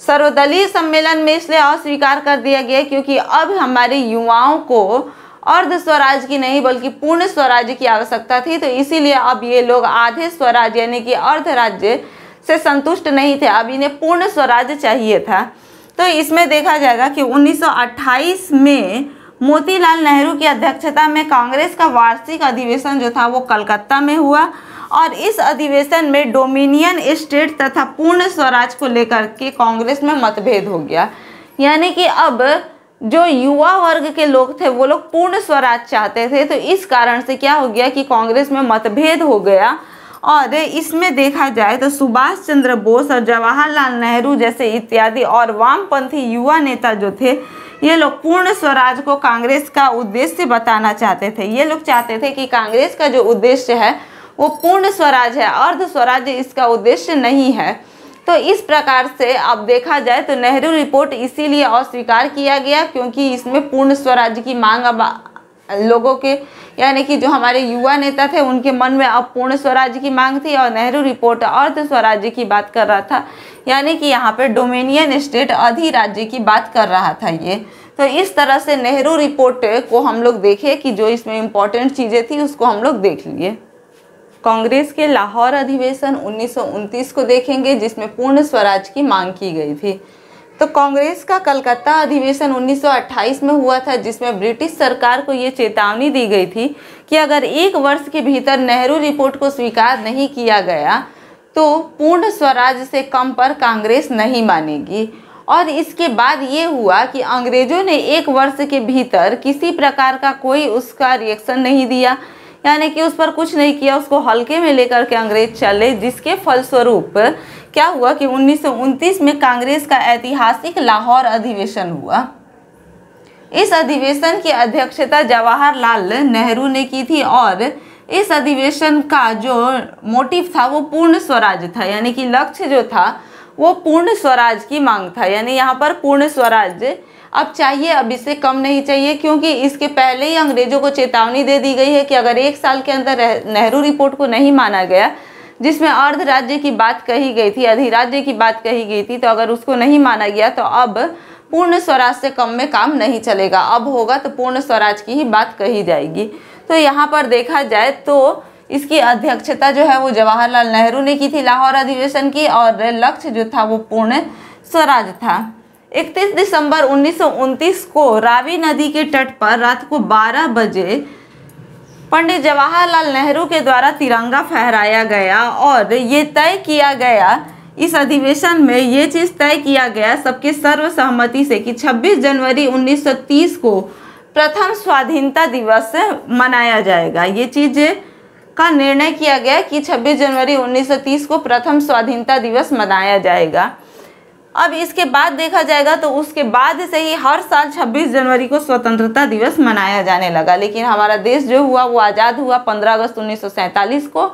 सर्वदलीय सम्मेलन में इसलिए अस्वीकार कर दिया गया क्योंकि अब हमारे युवाओं को अर्ध स्वराज की नहीं बल्कि पूर्ण स्वराज की आवश्यकता थी। तो इसीलिए अब ये लोग आधे स्वराज यानी कि अर्ध राज्य से संतुष्ट नहीं थे, अब इन्हें पूर्ण स्वराज चाहिए था। तो इसमें देखा जाएगा कि 1928 में मोतीलाल नेहरू की अध्यक्षता में कांग्रेस का वार्षिक अधिवेशन जो था वो कलकत्ता में हुआ और इस अधिवेशन में डोमिनियन स्टेट तथा पूर्ण स्वराज को लेकर के कांग्रेस में मतभेद हो गया। यानी कि अब जो युवा वर्ग के लोग थे वो लोग पूर्ण स्वराज चाहते थे, तो इस कारण से क्या हो गया कि कांग्रेस में मतभेद हो गया। और इसमें देखा जाए तो सुभाष चंद्र बोस और जवाहरलाल नेहरू जैसे इत्यादि और वामपंथी युवा नेता जो थे ये लोग पूर्ण स्वराज को कांग्रेस का उद्देश्य बताना चाहते थे। ये लोग चाहते थे कि कांग्रेस का जो उद्देश्य है वो पूर्ण स्वराज है, अर्ध स्वराज इसका उद्देश्य नहीं है। तो इस प्रकार से अब देखा जाए तो नेहरू रिपोर्ट इसीलिए अस्वीकार किया गया क्योंकि इसमें पूर्ण स्वराज की मांग अब लोगों के यानी कि जो हमारे युवा नेता थे उनके मन में अब पूर्ण स्वराज की मांग थी और नेहरू रिपोर्ट अर्ध स्वराज्य की बात कर रहा था, यानी कि यहाँ पे डोमिनियन स्टेट अधिराज्य की बात कर रहा था ये। तो इस तरह से नेहरू रिपोर्ट को हम लोग देखे कि जो इसमें इम्पोर्टेंट चीज़ें थी उसको हम लोग देख लिए। कांग्रेस के लाहौर अधिवेशन 1929 को देखेंगे जिसमें पूर्ण स्वराज की मांग की गई थी। तो कांग्रेस का कलकत्ता अधिवेशन 1928 में हुआ था जिसमें ब्रिटिश सरकार को ये चेतावनी दी गई थी कि अगर 1 वर्ष के भीतर नेहरू रिपोर्ट को स्वीकार नहीं किया गया तो पूर्ण स्वराज से कम पर कांग्रेस नहीं मानेगी। और इसके बाद ये हुआ कि अंग्रेजों ने 1 वर्ष के भीतर किसी प्रकार का कोई उसका रिएक्शन नहीं दिया, यानी कि उस पर कुछ नहीं किया, उसको हल्के में लेकर के अंग्रेज चले, जिसके फलस्वरूप क्या हुआ कि 1929 में कांग्रेस का ऐतिहासिक लाहौर अधिवेशन हुआ। इस अधिवेशन की अध्यक्षता जवाहरलाल नेहरू ने की थी और इस अधिवेशन का जो मोटिव था वो पूर्ण स्वराज था, यानी कि लक्ष्य जो था वो पूर्ण स्वराज की मांग था। यानी यहाँ पर पूर्ण स्वराज अब चाहिए, अब इससे कम नहीं चाहिए, क्योंकि इसके पहले ही अंग्रेजों को चेतावनी दे दी गई है कि अगर 1 साल के अंदर नेहरू रिपोर्ट को नहीं माना गया, जिसमें अर्ध राज्य की बात कही गई थी, अधिराज्य की बात कही गई थी, तो अगर उसको नहीं माना गया तो अब पूर्ण स्वराज से कम में काम नहीं चलेगा। अब होगा तो पूर्ण स्वराज की ही बात कही जाएगी। तो यहाँ पर देखा जाए तो इसकी अध्यक्षता जो है वो जवाहरलाल नेहरू ने की थी लाहौर अधिवेशन की, और लक्ष्य जो था वो पूर्ण स्वराज था। 31 दिसंबर 1929 को रावी नदी के तट पर रात को 12 बजे पंडित जवाहरलाल नेहरू के द्वारा तिरंगा फहराया गया, और ये तय किया गया, इस अधिवेशन में ये चीज़ तय किया गया सबके सर्वसहमति से कि 26 जनवरी 1930 को प्रथम स्वाधीनता दिवस मनाया जाएगा। ये चीज़ का निर्णय किया गया कि 26 जनवरी 1930 को प्रथम स्वाधीनता दिवस मनाया जाएगा। अब इसके बाद देखा जाएगा तो उसके बाद से ही हर साल 26 जनवरी को स्वतंत्रता दिवस मनाया जाने लगा। लेकिन हमारा देश जो हुआ वो आज़ाद हुआ 15 अगस्त 1947 को,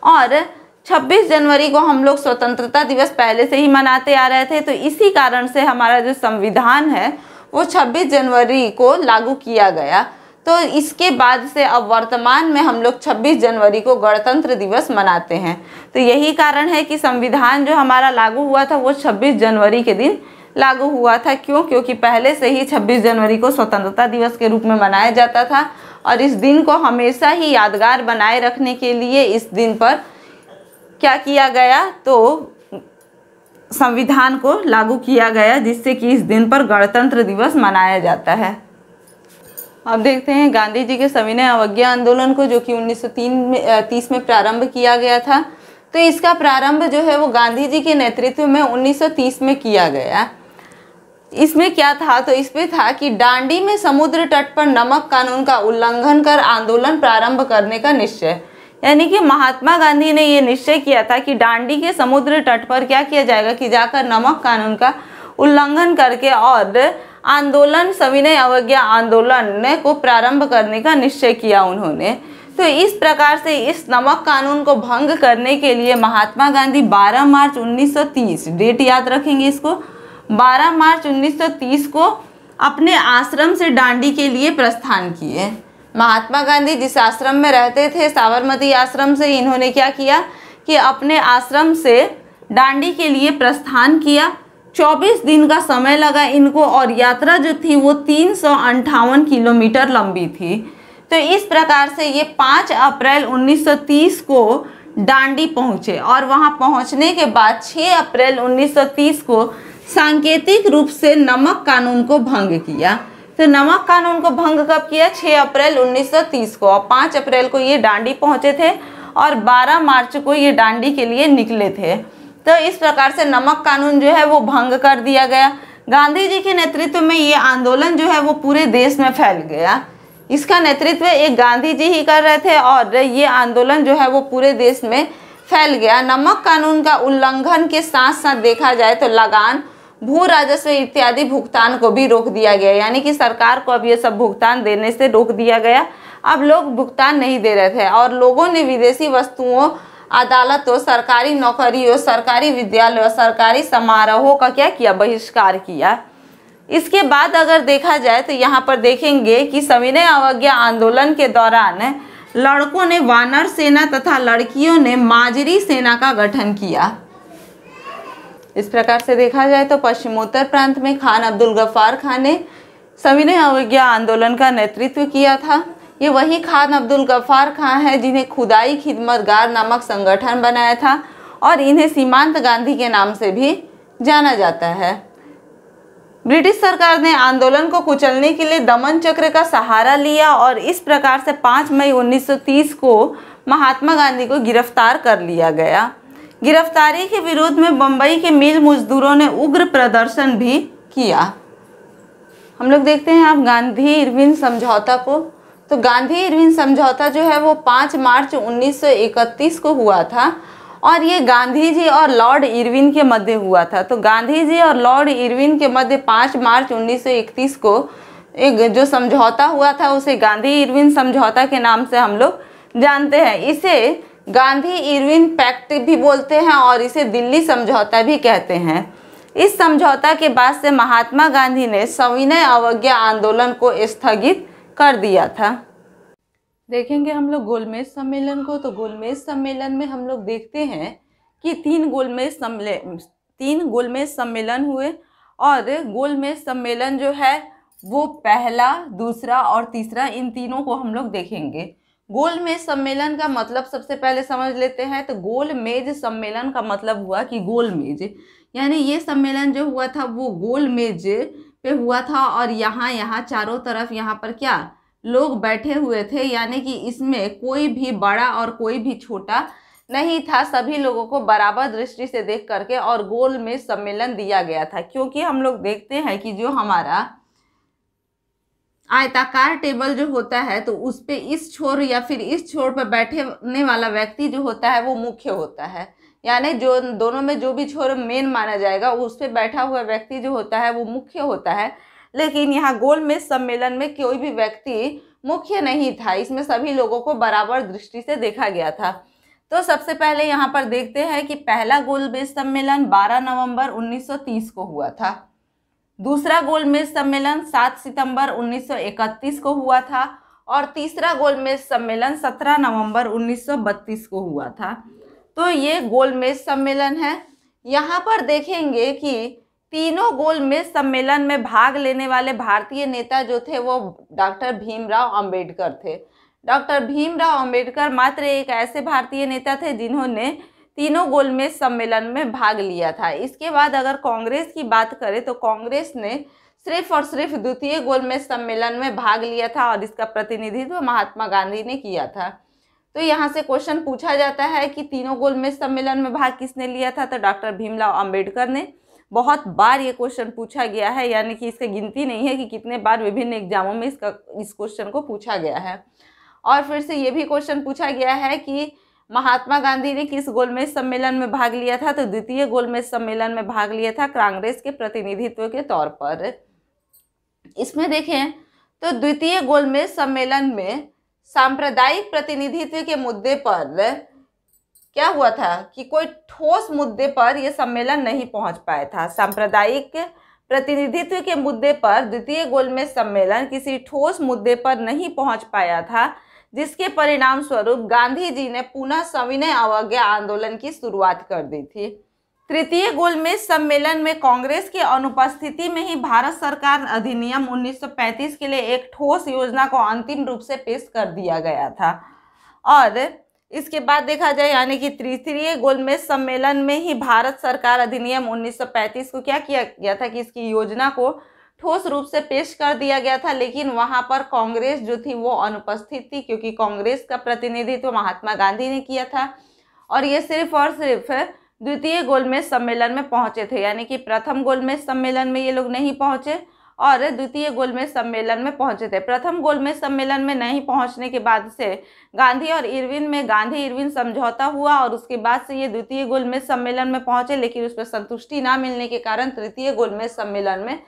और 26 जनवरी को हम लोग स्वतंत्रता दिवस पहले से ही मनाते आ रहे थे। तो इसी कारण से हमारा जो संविधान है वो 26 जनवरी को लागू किया गया। तो इसके बाद से अब वर्तमान में हम लोग 26 जनवरी को गणतंत्र दिवस मनाते हैं। तो यही कारण है कि संविधान जो हमारा लागू हुआ था वो 26 जनवरी के दिन लागू हुआ था। क्यों? क्योंकि पहले से ही 26 जनवरी को स्वतंत्रता दिवस के रूप में मनाया जाता था, और इस दिन को हमेशा ही यादगार बनाए रखने के लिए इस दिन पर क्या किया गया, तो संविधान को लागू किया गया, जिससे कि इस दिन पर गणतंत्र दिवस मनाया जाता है। अब देखते हैं गांधी जी के सविनय अवज्ञा आंदोलन को, जो कि 1930 में प्रारंभ किया गया था। तो इसका प्रारंभ जो है वो गांधी जी के नेतृत्व में 1930 में किया गया। इसमें क्या था? तो इसमें था कि दांडी में समुद्र तट पर नमक कानून का उल्लंघन कर आंदोलन प्रारंभ करने का निश्चय, यानी कि महात्मा गांधी ने ये निश्चय किया था कि दांडी के समुद्र तट पर क्या किया जाएगा कि जाकर नमक कानून का उल्लंघन करके और आंदोलन, सविनय अवज्ञा आंदोलन को प्रारंभ करने का निश्चय किया उन्होंने। तो इस प्रकार से इस नमक कानून को भंग करने के लिए महात्मा गांधी 12 मार्च 1930, डेट याद रखेंगे इसको, 12 मार्च 1930 को अपने आश्रम से दांडी के लिए प्रस्थान किए। महात्मा गांधी जिस आश्रम में रहते थे, साबरमती आश्रम से, इन्होंने क्या किया कि अपने आश्रम से दांडी के लिए प्रस्थान किया। 24 दिन का समय लगा इनको, और यात्रा जो थी वो 358 किलोमीटर लंबी थी। तो इस प्रकार से ये 5 अप्रैल 1930 को दांडी पहुँचे, और वहाँ पहुँचने के बाद 6 अप्रैल 1930 को सांकेतिक रूप से नमक कानून को भंग किया। तो नमक कानून को भंग कब किया? 6 अप्रैल 1930 को, और 5 अप्रैल को ये दांडी पहुँचे थे, और 12 मार्च को ये दांडी के लिए निकले थे। तो इस प्रकार से नमक कानून जो है वो भंग कर दिया गया। गांधी जी के नेतृत्व में ये आंदोलन जो है वो पूरे देश में फैल गया। इसका नेतृत्व एक गांधी जी ही कर रहे थे, और ये आंदोलन जो है वो पूरे देश में फैल गया। नमक कानून का उल्लंघन के साथ साथ देखा जाए तो लगान, भू राजस्व इत्यादि भुगतान को भी रोक दिया गया, यानी कि सरकार को अब ये सब भुगतान देने से रोक दिया गया। अब लोग भुगतान नहीं दे रहे थे, और लोगों ने विदेशी वस्तुओं, अदालतों, सरकारी नौकरियों, सरकारी विद्यालयों, सरकारी समारोहों का क्या किया? बहिष्कार किया। इसके बाद अगर देखा जाए तो यहाँ पर देखेंगे कि सविनय अवज्ञा आंदोलन के दौरान लड़कों ने वानर सेना तथा लड़कियों ने माजरी सेना का गठन किया। इस प्रकार से देखा जाए तो पश्चिमोत्तर प्रांत में खान अब्दुल गफ्फार खान ने सविनय अवज्ञा आंदोलन का नेतृत्व किया था। ये वही खान अब्दुल गफ्फार खान है जिन्हें खुदाई खिदमतगार नामक संगठन बनाया था, और इन्हें सीमांत गांधी के नाम से भी जाना जाता है। ब्रिटिश सरकार ने आंदोलन को कुचलने के लिए दमन चक्र का सहारा लिया, और इस प्रकार से 5 मई 1930 को महात्मा गांधी को गिरफ्तार कर लिया गया। गिरफ्तारी के विरोध में बम्बई के मिल मजदूरों ने उग्र प्रदर्शन भी किया। हम लोग देखते हैं अब गांधी इरविन समझौता को। तो गांधी इरविन समझौता जो है वो 5 मार्च 1931 को हुआ था, और ये गांधी जी और लॉर्ड इरविन के मध्य हुआ था। तो गांधी जी और लॉर्ड इरविन के मध्य 5 मार्च 1931 को एक जो समझौता हुआ था उसे गांधी इरविन समझौता के नाम से हम लोग जानते हैं। इसे गांधी इरविन पैक्ट भी बोलते हैं, और इसे दिल्ली समझौता भी कहते हैं। इस समझौता के बाद से महात्मा गांधी ने सविनय अवज्ञा आंदोलन को स्थगित कर दिया था। देखेंगे हम लोग गोलमेज सम्मेलन को, तो गोलमेज सम्मेलन में हम लोग देखते हैं कि 3 गोलमेज सम्मेलन हुए, और गोलमेज सम्मेलन जो है वो पहला, दूसरा और तीसरा, इन तीनों को हम लोग देखेंगे। गोलमेज सम्मेलन का मतलब सबसे पहले समझ लेते हैं। तो गोलमेज सम्मेलन का मतलब हुआ कि गोलमेज, यानी ये सम्मेलन जो हुआ था वो गोलमेज पे हुआ था, और यहाँ चारों तरफ यहाँ पर क्या लोग बैठे हुए थे, यानी कि इसमें कोई भी बड़ा और कोई भी छोटा नहीं था, सभी लोगों को बराबर दृष्टि से देख करके और गोलमेज सम्मेलन दिया गया था। क्योंकि हम लोग देखते हैं कि जो हमारा आयताकार टेबल जो होता है, तो उस पे इस छोर या फिर इस छोर पर बैठने वाला व्यक्ति जो होता है वो मुख्य होता है, यानी जो दोनों में जो भी छोर मेन माना जाएगा उस पे बैठा हुआ व्यक्ति जो होता है वो मुख्य होता है। लेकिन यहाँ गोलमेज सम्मेलन में कोई भी व्यक्ति मुख्य नहीं था, इसमें सभी लोगों को बराबर दृष्टि से देखा गया था। तो सबसे पहले यहाँ पर देखते हैं कि पहला गोलमेज सम्मेलन 12 नवंबर 1930 को हुआ था। दूसरा गोलमेज सम्मेलन 7 सितंबर 1931 को हुआ था, और तीसरा गोलमेज सम्मेलन 17 नवंबर 1932 को हुआ था। तो ये गोलमेज सम्मेलन है। यहाँ पर देखेंगे कि तीनों गोलमेज सम्मेलन में भाग लेने वाले भारतीय नेता जो थे वो डॉक्टर भीमराव अंबेडकर थे। डॉक्टर भीमराव अंबेडकर मात्र एक ऐसे भारतीय नेता थे जिन्होंने तीनों गोलमेज सम्मेलन में भाग लिया था। इसके बाद अगर कांग्रेस की बात करें तो कांग्रेस ने सिर्फ और सिर्फ द्वितीय गोलमेज सम्मेलन में भाग लिया था, और इसका प्रतिनिधित्व महात्मा गांधी ने किया था। तो यहाँ से क्वेश्चन पूछा जाता है कि तीनों गोलमेज सम्मेलन में भाग किसने लिया था, तो डॉक्टर भीमराव अंबेडकर ने। बहुत बार ये क्वेश्चन पूछा गया है, यानी कि इसकी गिनती नहीं है कि कितने बार विभिन्न एग्जामों में इस क्वेश्चन को पूछा गया है। और फिर से ये भी क्वेश्चन पूछा गया है कि महात्मा गांधी ने किस गोलमेज सम्मेलन में भाग लिया था, तो द्वितीय गोलमेज सम्मेलन में भाग लिया था कांग्रेस के प्रतिनिधित्व के तौर पर। इसमें देखें तो द्वितीय गोलमेज सम्मेलन में सांप्रदायिक प्रतिनिधित्व के मुद्दे पर क्या हुआ था कि कोई ठोस मुद्दे पर यह सम्मेलन नहीं पहुंच पाया था। सांप्रदायिक प्रतिनिधित्व के मुद्दे पर द्वितीय गोलमेज सम्मेलन किसी ठोस मुद्दे पर नहीं पहुंच पाया था, जिसके परिणाम स्वरूप गांधी जी ने पुनः सविनय अवज्ञा आंदोलन की शुरुआत कर दी थी। तृतीय गोलमेज सम्मेलन में कांग्रेस की अनुपस्थिति में ही भारत सरकार अधिनियम 1935 के लिए एक ठोस योजना को अंतिम रूप से पेश कर दिया गया था। और इसके बाद देखा जाए, यानी कि तृतीय गोलमेज सम्मेलन में ही भारत सरकार अधिनियम 1935 को क्या किया गया था कि इसकी योजना को ठोस रूप से पेश कर दिया गया था। लेकिन वहां पर कांग्रेस जो थी वो अनुपस्थित थी, क्योंकि कांग्रेस का प्रतिनिधित्व महात्मा गांधी ने किया था, और ये सिर्फ और सिर्फ द्वितीय गोलमेज सम्मेलन में पहुंचे थे। यानी कि प्रथम गोलमेज सम्मेलन में ये लोग नहीं पहुंचे और द्वितीय गोलमेज सम्मेलन में पहुंचे थे। प्रथम गोलमेज सम्मेलन में नहीं पहुंचने के बाद से गांधी और इरविन में गांधी इरविन समझौता हुआ, और उसके बाद से ये द्वितीय गोलमेज सम्मेलन में पहुंचे, लेकिन उस पर संतुष्टि ना मिलने के कारण तृतीय गोलमेज सम्मेलन में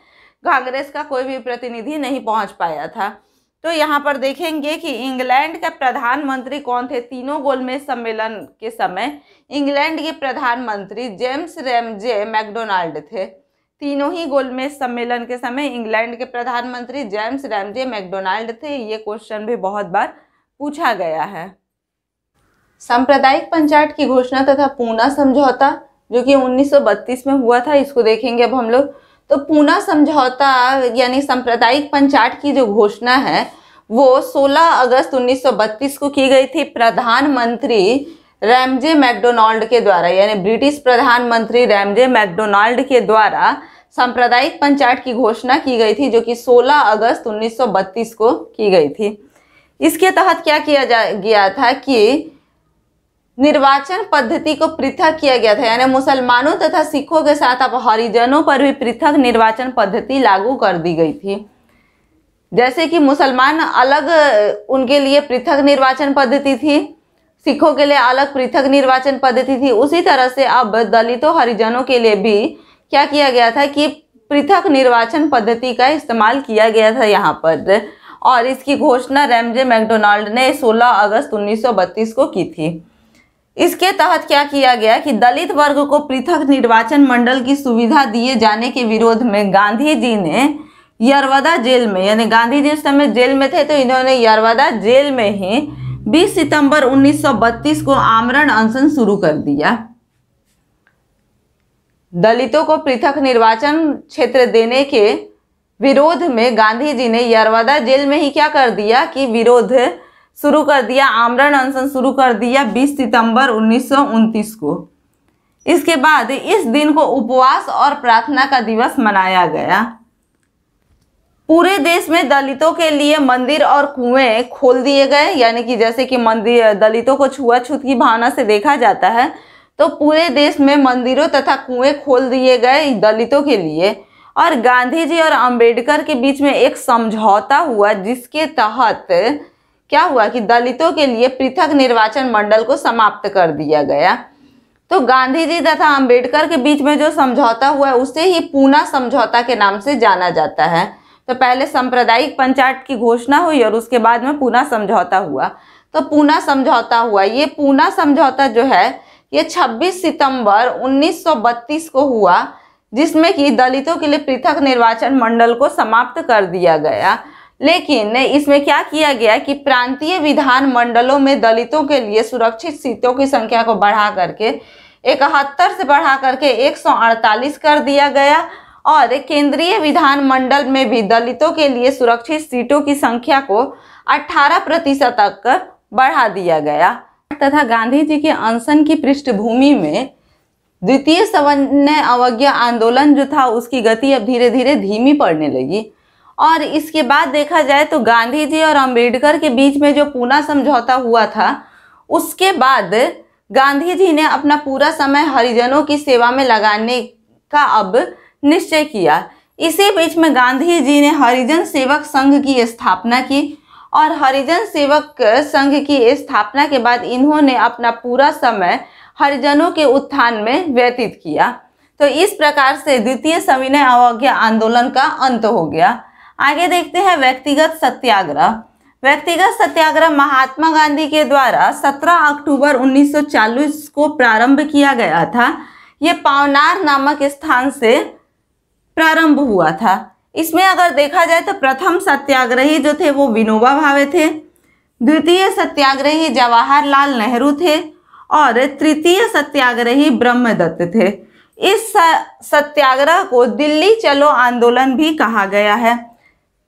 कांग्रेस का कोई भी प्रतिनिधि नहीं पहुंच पाया था। तो यहाँ पर देखेंगे कि इंग्लैंड के प्रधानमंत्री कौन थे तीनों गोलमेज सम्मेलन के समय। इंग्लैंड के प्रधानमंत्री जेम्स रैमजे मैकडोनाल्ड थे। तीनों ही गोलमेज सम्मेलन के समय इंग्लैंड के प्रधानमंत्री जेम्स रैमजे मैकडोनाल्ड थे। ये क्वेश्चन भी बहुत बार पूछा गया है। सांप्रदायिक पंचायत की घोषणा तथा पूना समझौता जो कि 1932 में हुआ था, इसको देखेंगे अब हम लोग। तो पूना समझौता यानी सांप्रदायिक पंचायत की जो घोषणा है वो 16 अगस्त 1932 को की गई थी प्रधानमंत्री रैमजे मैकडोनाल्ड के द्वारा, यानी ब्रिटिश प्रधानमंत्री रैमजे मैकडोनाल्ड के द्वारा सांप्रदायिक पंचायत की घोषणा की गई थी, जो कि 16 अगस्त 1932 को की गई थी। इसके तहत क्या किया गया था कि निर्वाचन पद्धति को पृथक किया गया था, यानी मुसलमानों तथा सिखों के साथ अब हरिजनों पर भी पृथक निर्वाचन पद्धति लागू कर दी गई थी। जैसे कि मुसलमान अलग उनके लिए पृथक निर्वाचन पद्धति थी, सिखों के लिए अलग पृथक निर्वाचन पद्धति थी, उसी तरह से अब दलितों हरिजनों के लिए भी क्या किया गया था कि पृथक निर्वाचन पद्धति का इस्तेमाल किया गया था यहाँ पर। और इसकी घोषणा रैमजे मैकडोनाल्ड ने 16 अगस्त 1932 को की थी। इसके तहत क्या किया गया कि दलित वर्ग को पृथक निर्वाचन मंडल की सुविधा दिए जाने के विरोध में गांधी जी ने यरवदा जेल में, यानी गांधी जी उस समय जेल में थे तो इन्होंने यरवदा जेल में ही 20 सितंबर 1932 को आमरण अनशन शुरू कर दिया। दलितों को पृथक निर्वाचन क्षेत्र देने के विरोध में गांधी जी ने यरवदा जेल में ही क्या कर दिया कि विरोध शुरू कर दिया, आमरण अनशन शुरू कर दिया 20 सितंबर 1929 को। इसके बाद इस दिन को उपवास और प्रार्थना का दिवस मनाया गया। पूरे देश में दलितों के लिए मंदिर और कुएं खोल दिए गए, यानी कि जैसे कि मंदिर दलितों को छुआछूत की भावना से देखा जाता है तो पूरे देश में मंदिरों तथा कुएं खोल दिए गए दलितों के लिए। और गांधी जी और अंबेडकर के बीच में एक समझौता हुआ जिसके तहत क्या हुआ कि दलितों के लिए पृथक निर्वाचन मंडल को समाप्त कर दिया गया। तो गांधी जी तथा अंबेडकर के बीच में जो समझौता हुआ उसे ही पूना समझौता के नाम से जाना जाता है। तो पहले सांप्रदायिक पंचायत की घोषणा हुई और उसके बाद में पूना समझौता हुआ। तो पूना समझौता हुआ, ये पूना समझौता जो है ये 26 सितंबर 1932 को हुआ, जिसमें कि दलितों के लिए पृथक निर्वाचन मंडल को समाप्त कर दिया गया। लेकिन इसमें क्या किया गया कि प्रांतीय विधान मंडलों में दलितों के लिए सुरक्षित सीटों की संख्या को बढ़ा करके 71 से बढ़ा करके 148 कर दिया गया और केंद्रीय विधान मंडल में भी दलितों के लिए सुरक्षित सीटों की संख्या को 18% तक बढ़ा दिया गया। तथा गांधी जी के अनशन की पृष्ठभूमि में द्वितीय सविनय अवज्ञा आंदोलन जो था उसकी गति अब धीरे धीरे धीमी पड़ने लगी। और इसके बाद देखा जाए तो गांधी जी और अंबेडकर के बीच में जो पूना समझौता हुआ था उसके बाद गांधी जी ने अपना पूरा समय हरिजनों की सेवा में लगाने का अब निश्चय किया। इसी बीच में गांधी जी ने हरिजन सेवक संघ की स्थापना की और हरिजन सेवक संघ की स्थापना के बाद इन्होंने अपना पूरा समय हरिजनों के उत्थान में व्यतीत किया। तो इस प्रकार से द्वितीय सविनय अवज्ञा आंदोलन का अंत हो गया। आगे देखते हैं व्यक्तिगत सत्याग्रह। व्यक्तिगत सत्याग्रह महात्मा गांधी के द्वारा 17 अक्टूबर 1940 को प्रारंभ किया गया था। ये पावनार नामक स्थान से प्रारंभ हुआ था। इसमें अगर देखा जाए तो प्रथम सत्याग्रही जो थे वो विनोबा भावे थे, द्वितीय सत्याग्रही जवाहरलाल नेहरू थे और तृतीय सत्याग्रही ब्रह्मदत्त थे। इस सत्याग्रह को दिल्ली चलो आंदोलन भी कहा गया है।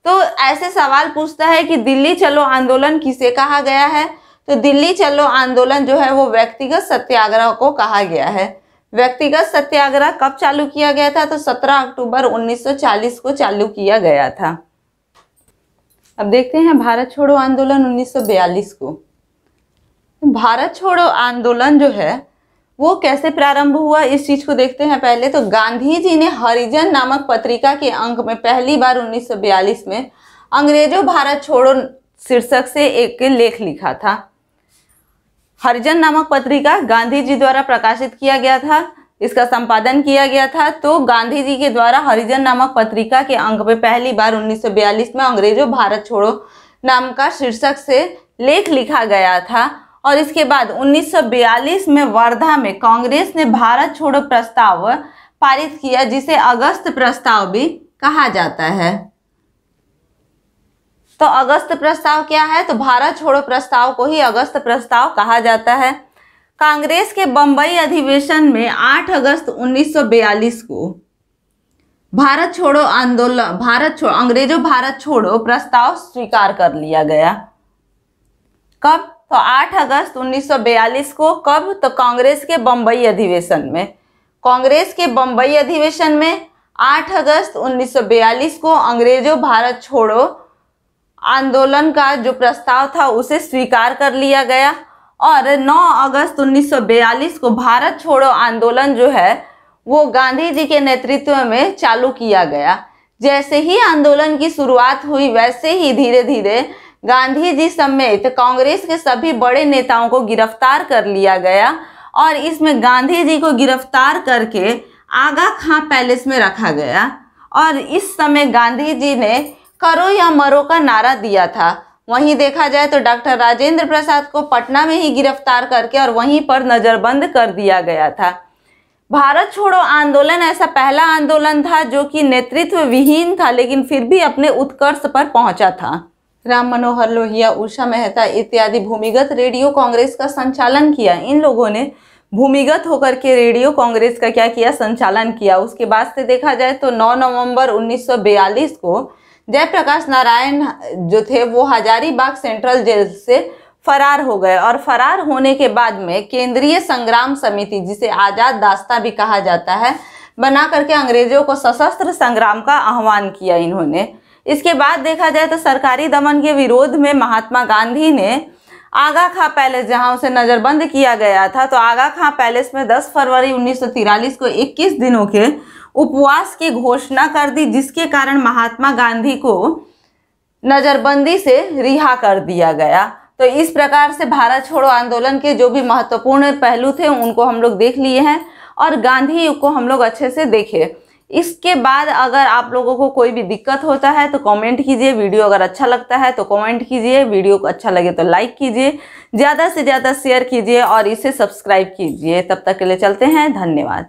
तो ऐसे सवाल पूछता है कि दिल्ली चलो आंदोलन किसे कहा गया है, तो दिल्ली चलो आंदोलन जो है वो व्यक्तिगत सत्याग्रह को कहा गया है। व्यक्तिगत सत्याग्रह कब चालू किया गया था, तो 17 अक्टूबर 1940 को चालू किया गया था। अब देखते हैं भारत छोड़ो आंदोलन 1942 को। भारत छोड़ो आंदोलन जो है वो कैसे प्रारंभ हुआ इस चीज को देखते हैं। पहले तो गांधी जी ने हरिजन नामक पत्रिका के अंक में पहली बार 1942 में अंग्रेजों भारत छोड़ो शीर्षक से एक लेख लिखा था। हरिजन नामक पत्रिका गांधी जी द्वारा प्रकाशित किया गया था, इसका संपादन किया गया था। तो गांधी जी के द्वारा हरिजन नामक पत्रिका के अंक में पहली बार 1942 में अंग्रेजों भारत छोड़ो नाम का शीर्षक से लेख लिखा गया था। और इसके बाद 1942 में वर्धा में कांग्रेस ने भारत छोड़ो प्रस्ताव पारित किया, जिसे अगस्त प्रस्ताव भी कहा जाता है। तो अगस्त प्रस्ताव क्या है, तो भारत छोड़ो प्रस्ताव को ही अगस्त प्रस्ताव कहा जाता है। कांग्रेस के बंबई अधिवेशन में 8 अगस्त 1942 को भारत छोड़ो आंदोलन अंग्रेजों भारत छोड़ो प्रस्ताव स्वीकार कर लिया गया। कब, तो 8 अगस्त 1942 को। कब, तो कांग्रेस के बंबई अधिवेशन में। कांग्रेस के बंबई अधिवेशन में 8 अगस्त 1942 को अंग्रेजों भारत छोड़ो आंदोलन का जो प्रस्ताव था उसे स्वीकार कर लिया गया। और 9 अगस्त 1942 को भारत छोड़ो आंदोलन जो है वो गांधी जी के नेतृत्व में चालू किया गया। जैसे ही आंदोलन की शुरुआत हुई वैसे ही धीरे धीरे गांधी जी समेत कांग्रेस के सभी बड़े नेताओं को गिरफ्तार कर लिया गया और इसमें गांधी जी को गिरफ्तार करके आगा खां पैलेस में रखा गया। और इस समय गांधी जी ने करो या मरो का नारा दिया था। वहीं देखा जाए तो डॉक्टर राजेंद्र प्रसाद को पटना में ही गिरफ्तार करके और वहीं पर नजरबंद कर दिया गया था। भारत छोड़ो आंदोलन ऐसा पहला आंदोलन था जो कि नेतृत्व विहीन था, लेकिन फिर भी अपने उत्कर्ष पर पहुंचा था। राम मनोहर लोहिया, उषा मेहता इत्यादि भूमिगत रेडियो कांग्रेस का संचालन किया। इन लोगों ने भूमिगत होकर के रेडियो कांग्रेस का क्या किया, संचालन किया। उसके बाद से देखा जाए तो 9 नवंबर 1942 को जयप्रकाश नारायण जो थे वो हजारीबाग सेंट्रल जेल से फरार हो गए और फरार होने के बाद में केंद्रीय संग्राम समिति, जिसे आजाद दास्ता भी कहा जाता है, बना करके अंग्रेजों को सशस्त्र संग्राम का आह्वान किया इन्होंने। इसके बाद देखा जाए तो सरकारी दमन के विरोध में महात्मा गांधी ने आगा खां पैलेस, जहां उसे नजरबंद किया गया था, तो आगा खां पैलेस में 10 फरवरी 1943 को 21 दिनों के उपवास की घोषणा कर दी, जिसके कारण महात्मा गांधी को नजरबंदी से रिहा कर दिया गया। तो इस प्रकार से भारत छोड़ो आंदोलन के जो भी महत्वपूर्ण पहलू थे उनको हम लोग देख लिए हैं और गांधी युग को हम लोग अच्छे से देखे। इसके बाद अगर आप लोगों को कोई भी दिक्कत होता है तो कमेंट कीजिए। वीडियो अगर अच्छा लगता है तो कमेंट कीजिए, वीडियो को अच्छा लगे तो लाइक कीजिए, ज़्यादा से ज़्यादा शेयर कीजिए और इसे सब्सक्राइब कीजिए। तब तक के लिए चलते हैं, धन्यवाद।